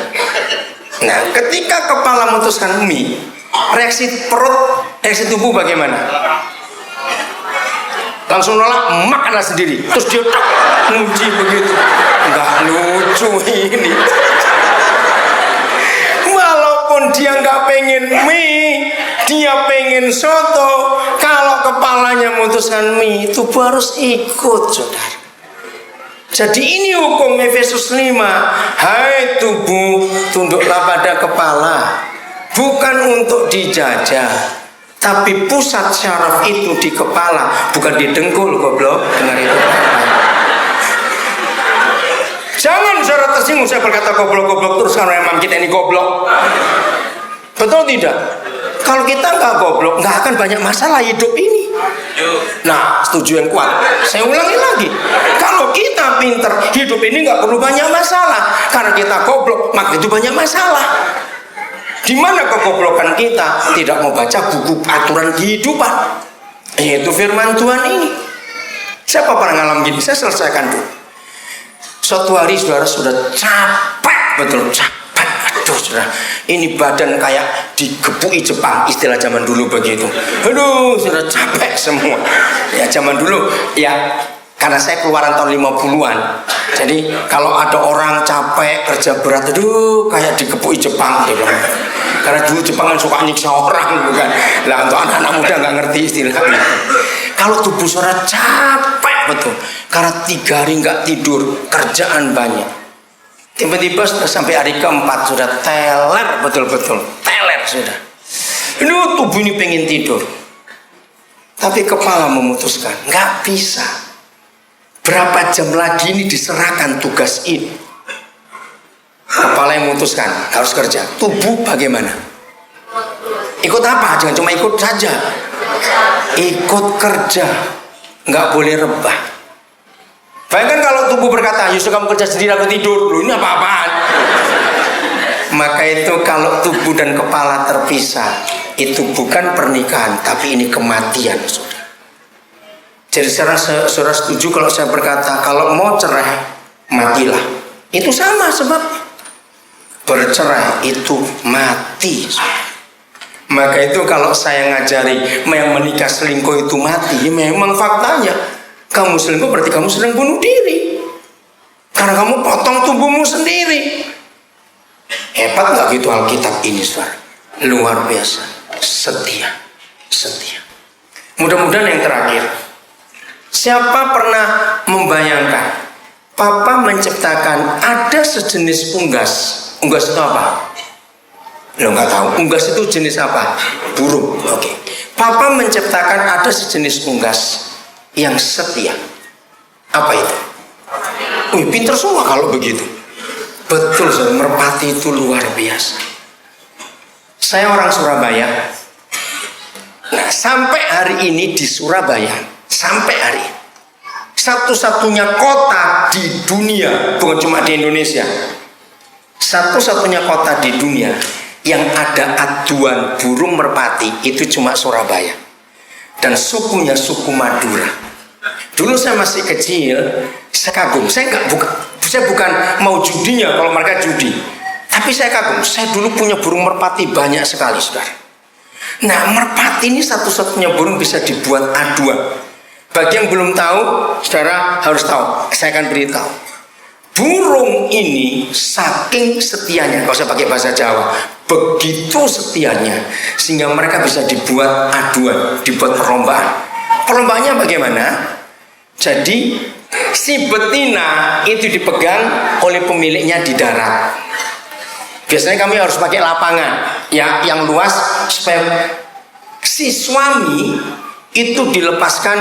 Nah, ketika kepala memutuskan mie, reaksi perut, reaksi tubuh bagaimana? Langsung nolak, makanlah sendiri. Terus dia nguji begitu. Enggak lucu ini. Walaupun dia nggak pengen mie, dia pengen soto. Kalau kepalanya memutuskan mie, tubuh harus ikut, saudara. Jadi ini hukum Efesus 5. Hai tubuh, tunduklah pada kepala. Bukan untuk dijajah, tapi pusat syaraf itu di kepala, bukan di dengkul, goblok. Dengar itu. Jangan saudara tersinggung saya berkata goblok-goblok terus karena memang kita ini goblok. Betul tidak? Kalau kita nggak goblok, nggak akan banyak masalah hidup ini. Nah, setuju yang kuat. Saya ulangi lagi. Kalau kita pinter, hidup ini nggak perlu banyak masalah. Karena kita goblok, maka itu banyak masalah. Di mana kegoblokan kita? Tidak mau baca buku aturan kehidupan, yaitu firman Tuhan ini. Siapa pernah ngalamin gini? Saya selesaikan dulu. Suatu hari saudara sudah capek, betul capek. Aduh saudara, ini badan kayak digebuki Jepang, istilah zaman dulu begitu. Aduh sudah capek semua. Ya zaman dulu ya, karena saya keluaran tahun 50-an. Jadi kalau ada orang capek capek kerja berat, aduh kayak dikepui Jepang gitu. Karena dulu Jepang kan suka nyiksa orang, bukan? Lah untuk anak-anak muda nggak ngerti istilahnya. Kalau tubuh saudara capek betul, karena 3 hari nggak tidur, kerjaan banyak. Tiba-tiba sudah sampai hari keempat sudah teler betul-betul, teler sudah. Ini tubuh ini pengen tidur, tapi kepala memutuskan nggak bisa. Berapa jam lagi ini diserahkan tugas ini? Kepala yang memutuskan harus kerja. Tubuh bagaimana? Ikut apa? Jangan cuma ikut saja. Ikut kerja, nggak boleh rebah. Bayangkan kalau tubuh berkata, Yusuf kamu kerja sendiri, aku tidur. Loh, ini apa-apaan? Maka itu kalau tubuh dan kepala terpisah, itu bukan pernikahan, tapi ini kematian, saudara. Jadi saudara setuju kalau saya berkata, kalau mau cerai, matilah. Itu sama sebab bercerai itu mati, saudara. Maka itu kalau saya ngajari yang menikah selingkuh itu mati, ya memang faktanya. Kamu selingkuh berarti kamu sedang bunuh diri, karena kamu potong tubuhmu sendiri. Hebat nggak gitu Alkitab ini, saudara? Luar biasa, setia. Mudah-mudahan yang terakhir, siapa pernah membayangkan Papa menciptakan ada sejenis unggas? Unggas itu apa? Lo nggak tahu. Unggas itu jenis apa? Burung. Oke. Papa menciptakan ada sejenis unggas yang setia. Apa itu? Wih, pinter semua kalau begitu. Betul, saudara. Merpati itu luar biasa. Saya orang Surabaya. Nah, sampai hari ini di Surabaya, sampai hari ini, satu-satunya kota di dunia, bukan cuma di Indonesia, satu-satunya kota di dunia yang ada aduan burung merpati itu cuma Surabaya. Dan sukunya suku Madura. Dulu saya masih kecil, saya kagum. Saya bukan mau judinya kalau mereka judi, tapi saya kagum. Saya dulu punya burung merpati banyak sekali, saudara. Nah, merpati ini satu-satunya burung bisa dibuat aduan. Bagi yang belum tahu, saudara harus tahu. Saya akan beritahu. Burung ini saking setianya, kalau saya pakai bahasa Jawa, begitu setianya sehingga mereka bisa dibuat aduan, dibuat perlombaan. Perlombaannya bagaimana? Jadi si betina itu dipegang oleh pemiliknya di darat. Biasanya kami harus pakai lapangan ya yang luas supaya si suami itu dilepaskan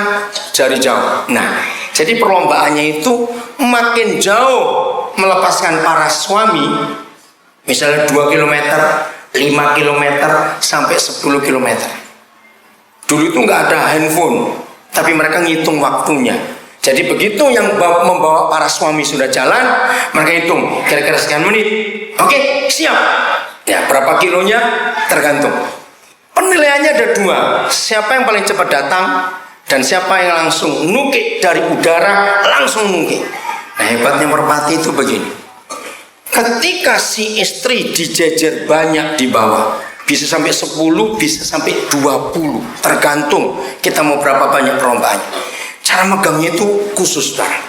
jari jauh. Nah, jadi perlombaannya itu makin jauh melepaskan para suami, misalnya 2 km, 5 km, sampai 10 km. Dulu itu nggak ada handphone, tapi mereka ngitung waktunya. Jadi begitu yang membawa para suami sudah jalan, mereka hitung kira-kira sekian menit. Oke, siap. Ya, berapa kilonya tergantung. Penilaiannya ada 2. Siapa yang paling cepat datang dan siapa yang langsung nukik dari udara langsung nukik. Nah, hebatnya merpati itu begini. Ketika si istri dijejer banyak di bawah, bisa sampai 10, bisa sampai 20, tergantung kita mau berapa banyak perlombaannya. Cara megangnya itu khusus, saudara.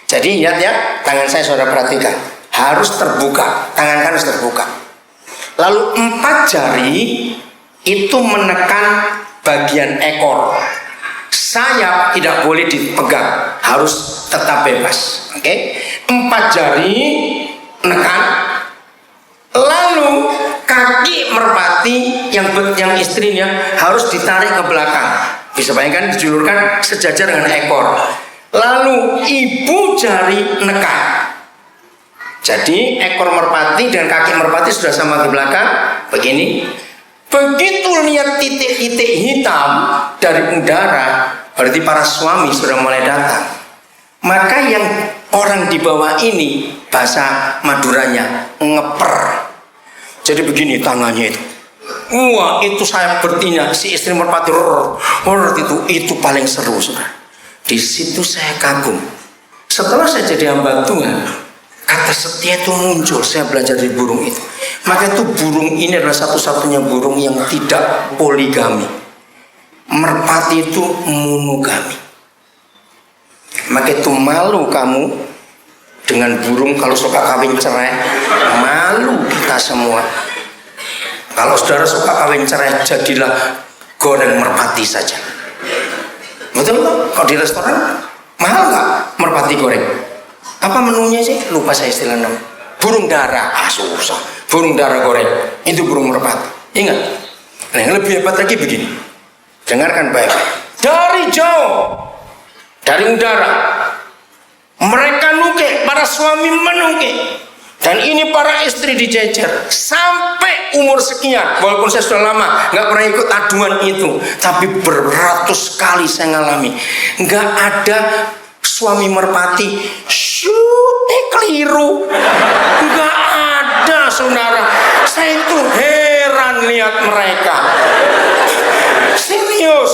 Jadi lihat ya, tangan saya saudara perhatikan, harus terbuka, tangan kan harus terbuka. Lalu 4 jari itu menekan bagian ekor. Sayap tidak boleh dipegang, harus tetap bebas. Oke? 4 jari menekan. Lalu kaki merpati yang istrinya harus ditarik ke belakang. Bisa bayangkan dijulurkan sejajar dengan ekor. Lalu ibu jari nekan. Jadi ekor merpati dan kaki merpati sudah sama di belakang. Begini. Begitu lihat titik-titik hitam dari udara, berarti para suami sudah mulai datang. Maka yang orang di bawah ini, bahasa Maduranya, ngeper. Jadi begini tangannya itu. Wah, itu saya bertanya, si istri merpati itu paling seru, saudara. Di situ saya kagum. Setelah saya jadi hamba Tuhan, kata setia itu muncul. Saya belajar dari burung itu. Maka itu burung ini adalah satu-satunya burung yang tidak poligami. Merpati itu monogami. Maka itu malu kamu dengan burung kalau suka kawin cerai. Malu kita semua. Kalau saudara suka kawin cerai, jadilah goreng merpati saja. Betul nggak? Kalau di restoran mahal nggak merpati goreng? Apa menunya sih? Lupa saya istilah nama. Burung dara, susah. Burung dara goreng, itu burung merpati. Ingat. Nah, yang lebih hebat lagi begini. Dengarkan baik-baik. Dari jauh, dari udara, mereka nukik, para suami menukik, dan ini para istri dijejer sampai umur sekian. Walaupun saya sudah lama nggak pernah ikut aduan itu, tapi beratus kali saya ngalami. Nggak ada suami merpati keliru, nggak ada, saudara. Saya itu heran lihat mereka. Serius,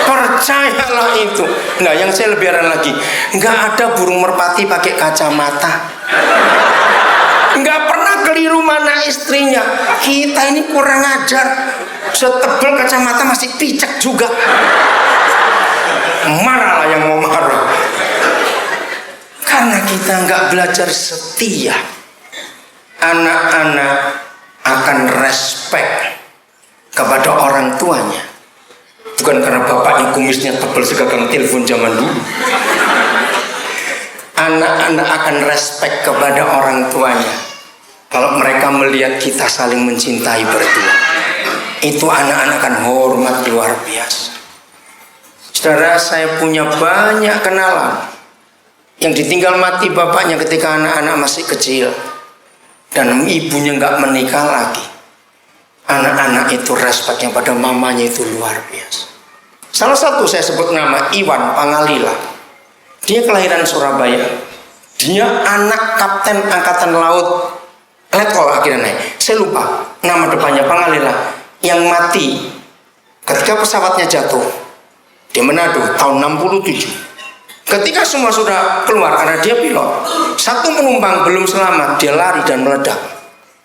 percayalah itu. Nah, yang saya lebih heran lagi, nggak ada burung merpati pakai kacamata. Nggak pernah keliru mana istrinya. Kita ini kurang ajar. Setebal kacamata masih picek juga. Marahlah yang mau marah. Karena kita nggak belajar setia, anak-anak akan respect kepada orang tuanya. Bukan karena bapaknya kumisnya tebal segagang telepon zaman dulu. Anak-anak akan respect kepada orang tuanya kalau mereka melihat kita saling mencintai berdua. Itu anak-anak akan hormat luar biasa. Saudara, saya punya banyak kenalan yang ditinggal mati bapaknya ketika anak-anak masih kecil dan ibunya nggak menikah lagi. Anak-anak itu respeknya pada mamanya itu luar biasa. Salah satu saya sebut nama Iwan Pangalila. Dia kelahiran Surabaya. Dia anak kapten angkatan laut Letkol akhirnya naik. Saya lupa nama depannya, Pangalila, yang mati ketika pesawatnya jatuh di Manado tahun 67. Ketika semua sudah keluar karena dia pilot, satu penumpang belum selamat, dia lari dan meledak.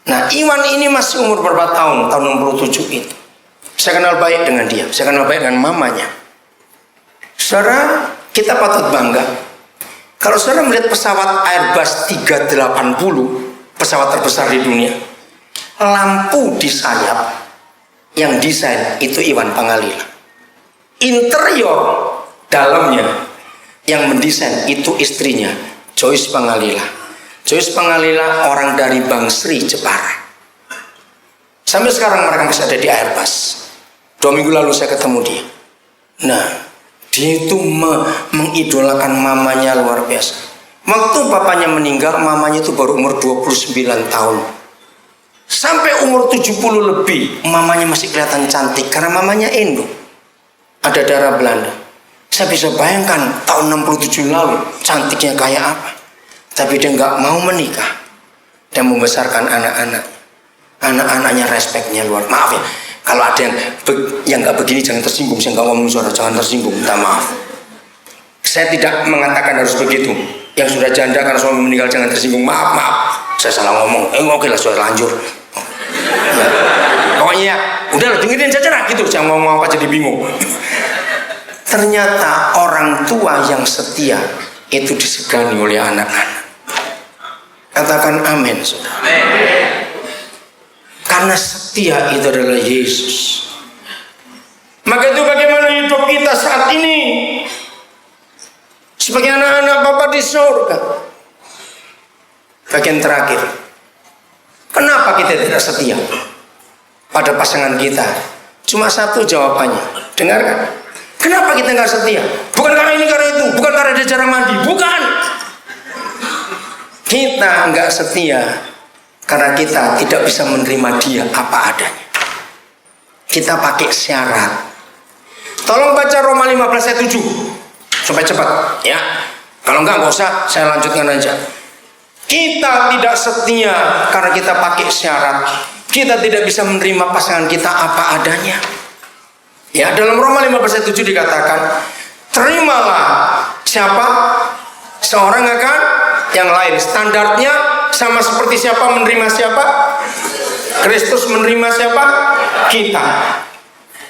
Nah, Iwan ini masih umur berapa tahun? Tahun 67 itu. Saya kenal baik dengan dia, saya kenal baik dengan mamanya. Saudara, kita patut bangga. Kalau saudara melihat pesawat Airbus 380, pesawat terbesar di dunia, lampu di sayap yang desain itu Iwan Pangalila. Interior dalamnya yang mendesain itu istrinya, Joyce Pangalila. Joyce Pangalila orang dari Bank Sri Jepara. Sampai sekarang mereka masih ada di Airbus. 2 minggu lalu saya ketemu dia. Nah, dia itu mengidolakan mamanya luar biasa. Waktu bapaknya meninggal, mamanya itu baru umur 29 tahun. Sampai umur 70 lebih, mamanya masih kelihatan cantik karena mamanya Indo. Ada darah Belanda. Saya bisa bayangkan tahun 67 lalu cantiknya kayak apa. Tapi dia nggak mau menikah dan membesarkan anak-anak. Anak-anaknya respeknya luar. Maaf ya, kalau ada yang nggak begini jangan tersinggung. Saya nggak ngomong suara, jangan tersinggung. Minta maaf. Saya tidak mengatakan harus begitu. Yang sudah janda karena suami meninggal jangan tersinggung. Maaf, maaf. Saya salah ngomong. Oke lah, sudah lanjut. Ya. Pokoknya ya, udah dengerin saja lah gitu. Jangan ngomong apa jadi bingung. Ternyata orang tua yang setia itu disegani oleh anak-anak. Katakan amin, saudara. Karena setia itu adalah Yesus. Maka itu bagaimana hidup kita saat ini sebagai anak-anak Bapa di surga. Bagian terakhir, kenapa kita tidak setia pada pasangan kita? Cuma satu jawabannya. Dengarkan. Kenapa kita nggak setia? Bukan karena ini, karena itu, bukan karena dia jarang mandi, bukan. Kita nggak setia karena kita tidak bisa menerima dia apa adanya. Kita pakai syarat. Tolong baca Roma 15 ayat 7 supaya cepat, ya. Kalau nggak usah, saya lanjutkan aja. Kita tidak setia karena kita pakai syarat. Kita tidak bisa menerima pasangan kita apa adanya. Ya, dalam Roma 15 ayat 7 dikatakan, terimalah siapa? Seorang akan yang lain. Standarnya sama seperti siapa menerima siapa? Kristus menerima siapa? Kita.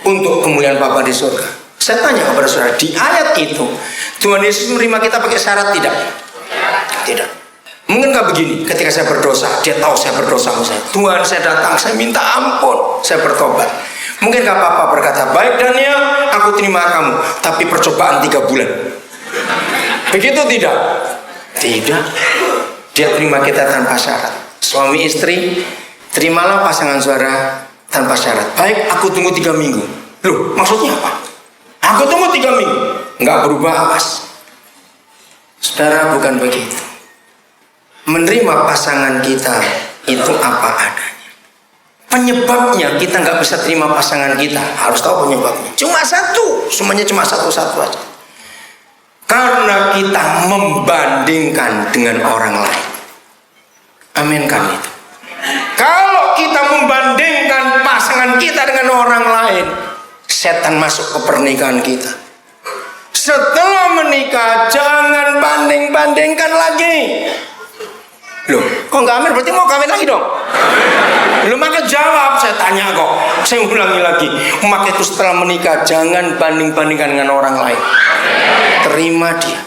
Untuk kemuliaan Bapa di surga. Saya tanya kepada saudara, di ayat itu Tuhan Yesus menerima kita pakai syarat tidak? Tidak. Mungkin nggak begini, ketika saya berdosa, dia tahu saya berdosa sama saya. Tuhan, saya datang, saya minta ampun, saya bertobat. Mungkin nggak apa-apa berkata, baik Daniel, aku terima kamu, tapi percobaan 3 bulan. Begitu tidak? Tidak. Dia terima kita tanpa syarat. Suami istri, terimalah pasangan saudara tanpa syarat. Baik, aku tunggu 3 minggu. Loh, maksudnya apa? Aku tunggu 3 minggu, nggak berubah, awas. Saudara, bukan begitu. Menerima pasangan kita itu apa adanya. Penyebabnya kita nggak bisa terima pasangan kita, harus tahu penyebabnya. Cuma satu, semuanya cuma satu-satu aja. Karena kita membandingkan dengan orang lain. Amin kan itu. Kalau kita membandingkan pasangan kita dengan orang lain, setan masuk ke pernikahan kita. Setelah menikah, jangan banding-bandingkan lagi. Loh, kok nggak amin? Berarti mau kawin lagi dong? Lu maka jawab, saya tanya kok. Saya ulangi lagi. Maka itu setelah menikah, jangan banding-bandingkan dengan orang lain. Terima dia.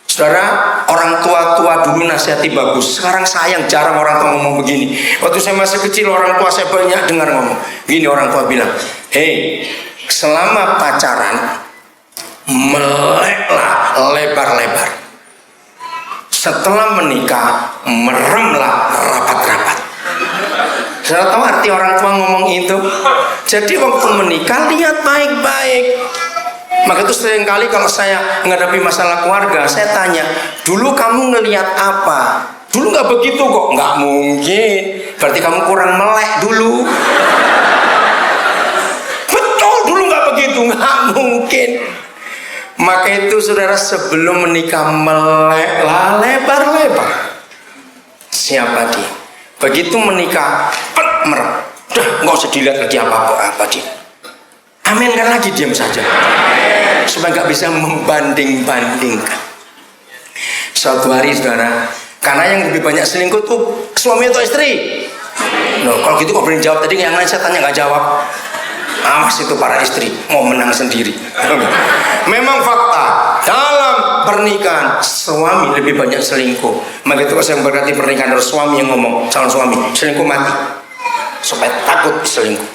Saudara, orang tua-tua dulu nasihati bagus. Sekarang sayang, jarang orang tua ngomong begini. Waktu saya masih kecil, orang tua saya banyak dengar ngomong. Gini orang tua bilang, hei, selama pacaran, meleklah lebar-lebar. Setelah menikah, meremlah rapat-rapat. Saya tahu arti orang tua ngomong itu. Jadi waktu menikah, lihat baik-baik. Maka itu seringkali kalau saya menghadapi masalah keluarga, saya tanya, dulu kamu ngelihat apa? Dulu nggak begitu kok. Nggak mungkin. Berarti kamu kurang melek dulu. Betul, dulu nggak begitu. Nggak mungkin. Maka itu saudara, sebelum menikah, meleklah lebar-lebar. Siapa dia? Begitu menikah, merem. Udah, nggak usah dilihat lagi apa dia. Amin kan lagi, diam saja. Supaya nggak bisa membanding-bandingkan. Suatu hari saudara, karena yang lebih banyak selingkuh tuh suami atau istri. Loh, kalau gitu kok berani jawab tadi, yang lain saya tanya nggak jawab. Awas itu para istri mau menang sendiri. Memang fakta dalam pernikahan suami lebih banyak selingkuh. Maka itu saya berarti pernikahan harus suami yang ngomong, calon suami selingkuh mati supaya takut selingkuh.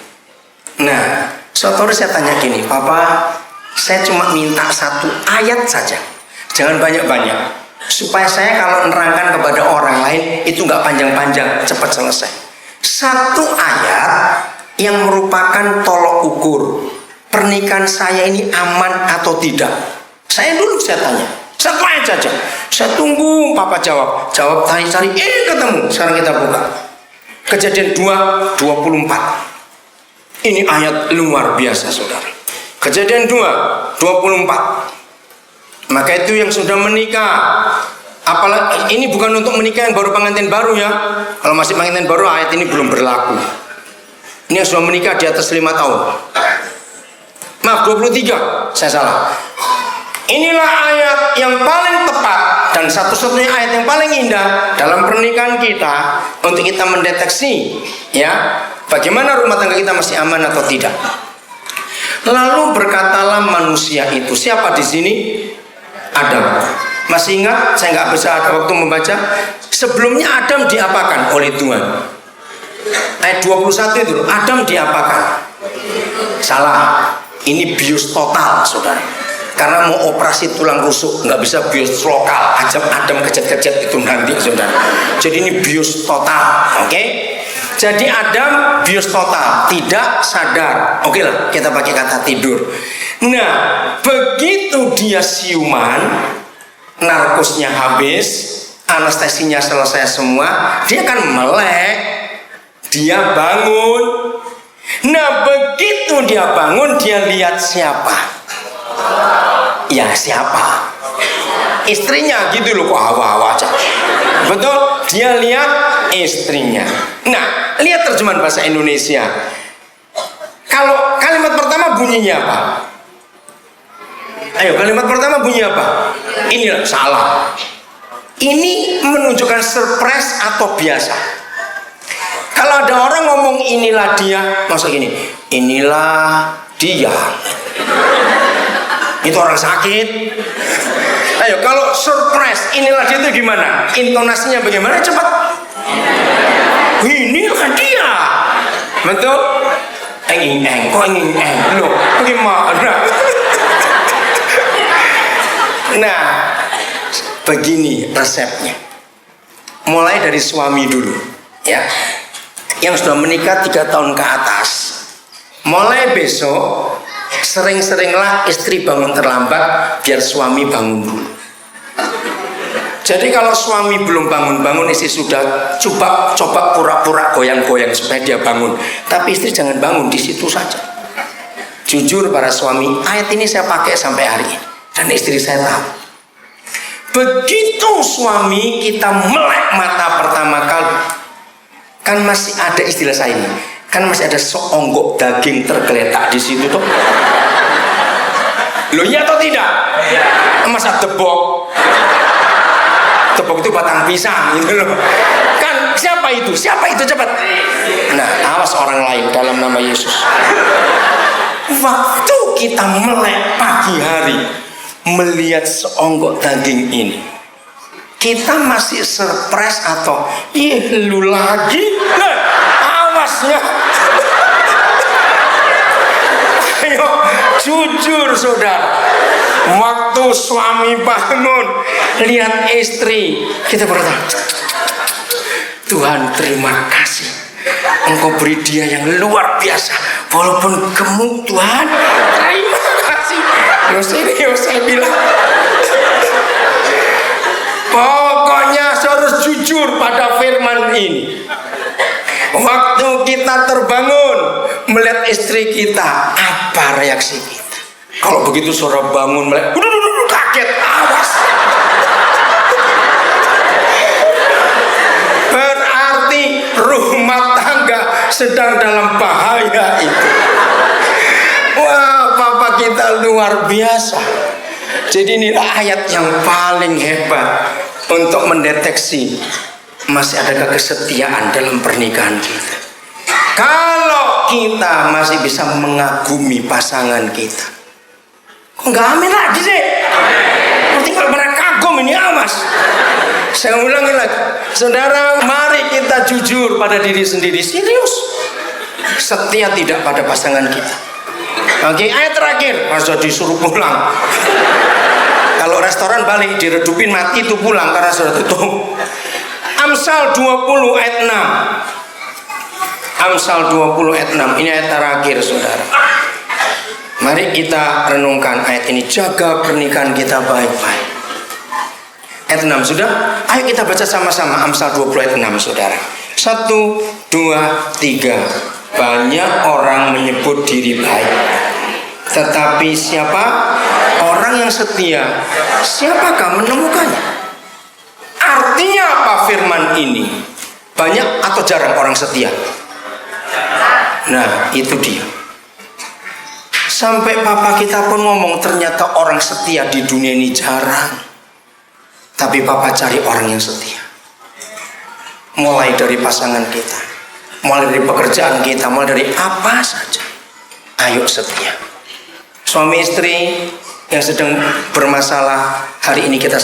Nah, suatu hari saya tanya gini, Papa, saya cuma minta 1 ayat saja, jangan banyak-banyak, supaya saya kalau menerangkan kepada orang lain itu nggak panjang-panjang, cepat selesai. 1 ayat yang merupakan tolok ukur pernikahan saya ini aman atau tidak. Saya tanya 1 ayat saja. Saya tunggu Papa jawab cari ketemu. Sekarang kita buka Kejadian 2:24. Ini ayat luar biasa saudara. Kejadian 2:24. Maka itu yang sudah menikah, apalagi ini bukan untuk menikah yang baru pengantin baru ya. Kalau masih pengantin baru ayat ini belum berlaku. Ini yang sudah menikah di atas 5 tahun. Maaf, 23, saya salah. Inilah ayat yang paling tepat dan satu-satunya ayat yang paling indah dalam pernikahan kita untuk kita mendeteksi ya bagaimana rumah tangga kita masih aman atau tidak. Lalu berkatalah manusia itu, siapa di sini? Adam. Masih ingat? Saya nggak bisa ada waktu membaca. Sebelumnya Adam diapakan oleh Tuhan? Ayat 21 itu, Adam diapakan? Salah. Ini bius total, saudara. Karena mau operasi tulang rusuk, nggak bisa bius lokal. Adam kejet-kejet itu nanti, saudara. Jadi ini bius total, oke? Jadi Adam bius total, tidak sadar. Oke lah, kita pakai kata tidur. Nah, begitu dia siuman, narkosnya habis, anestesinya selesai semua, dia kan melek. Dia bangun. Nah, begitu dia bangun, dia lihat siapa? Ya, siapa? Istrinya gitu loh, kok hawa-hawa aja. Betul? Dia lihat istrinya. Nah, lihat terjemahan bahasa Indonesia. Kalau kalimat pertama bunyinya apa? Ayo, kalimat pertama bunyi apa? Inilah, salah. Ini menunjukkan surprise atau biasa. Kalau ada orang ngomong inilah dia, maksud gini, inilah dia. Itu orang sakit. Ayo, kalau surprise, inilah dia itu gimana? Intonasinya bagaimana? Cepat. Inilah dia. Betul? Kok loh, bagaimana? Nah, begini resepnya. Mulai dari suami dulu, ya. Yang sudah menikah 3 tahun ke atas, mulai besok sering-seringlah istri bangun terlambat biar suami bangun dulu. Jadi kalau suami belum bangun-bangun, istri sudah coba pura-pura goyang-goyang supaya dia bangun. Tapi istri jangan bangun di situ saja. Jujur para suami, ayat ini saya pakai sampai hari ini dan istri saya tahu. Begitu suami kita melek mata pertama kali, kan masih ada istilah saya ini, kan masih ada seonggok daging tergeletak di situ tuh. Loh, iya atau tidak? Masa tebok itu batang pisang gitu loh. Kan siapa itu cepat. Nah, awas orang lain dalam nama Yesus. Waktu kita melek pagi hari melihat seonggok daging ini, kita masih surprise atau lu lagi? Nah, awasnya. Ayo jujur saudara, waktu suami bangun lihat istri, kita berkata, Tuhan terima kasih, Engkau beri dia yang luar biasa walaupun gemuk. Tuhan terima kasih. Yo serius saya bilang, pokoknya harus jujur pada firman ini. Waktu kita terbangun melihat istri kita, apa reaksi kita? Kalau begitu saudara bangun melihat, kaget, awas. Berarti rumah tangga sedang dalam bahaya itu. Wah, papa kita luar biasa. Jadi inilah ayat yang paling hebat untuk mendeteksi masih adakah kesetiaan dalam pernikahan kita. Kalau kita masih bisa mengagumi pasangan kita, kok nggak amin lagi sih? Tinggal mereka kagum ini, awas. Saya ulangi lagi, saudara, mari kita jujur pada diri sendiri, serius. Setia tidak pada pasangan kita. Oke, ayat terakhir, masa disuruh pulang. Kalau restoran balik diredupin mati itu pulang karena sudah tutup. Amsal 20 ayat 6. Amsal 20 ayat 6. Ini ayat terakhir saudara. Mari kita renungkan ayat ini. Jaga pernikahan kita baik-baik. Ayat 6 sudah? Ayo kita baca sama-sama Amsal 20 ayat 6 saudara. 1, 2, 3. Banyak orang menyebut diri baik, tetapi siapa orang yang setia? Siapakah menemukannya? Artinya apa firman ini? Banyak atau jarang orang setia? Nah, itu dia. Sampai papa kita pun ngomong ternyata orang setia di dunia ini jarang. Tapi papa cari orang yang setia. Mulai dari pasangan kita, mulai dari pekerjaan kita, mulai dari apa saja. Ayo setia. Suami istri yang sedang bermasalah, hari ini kita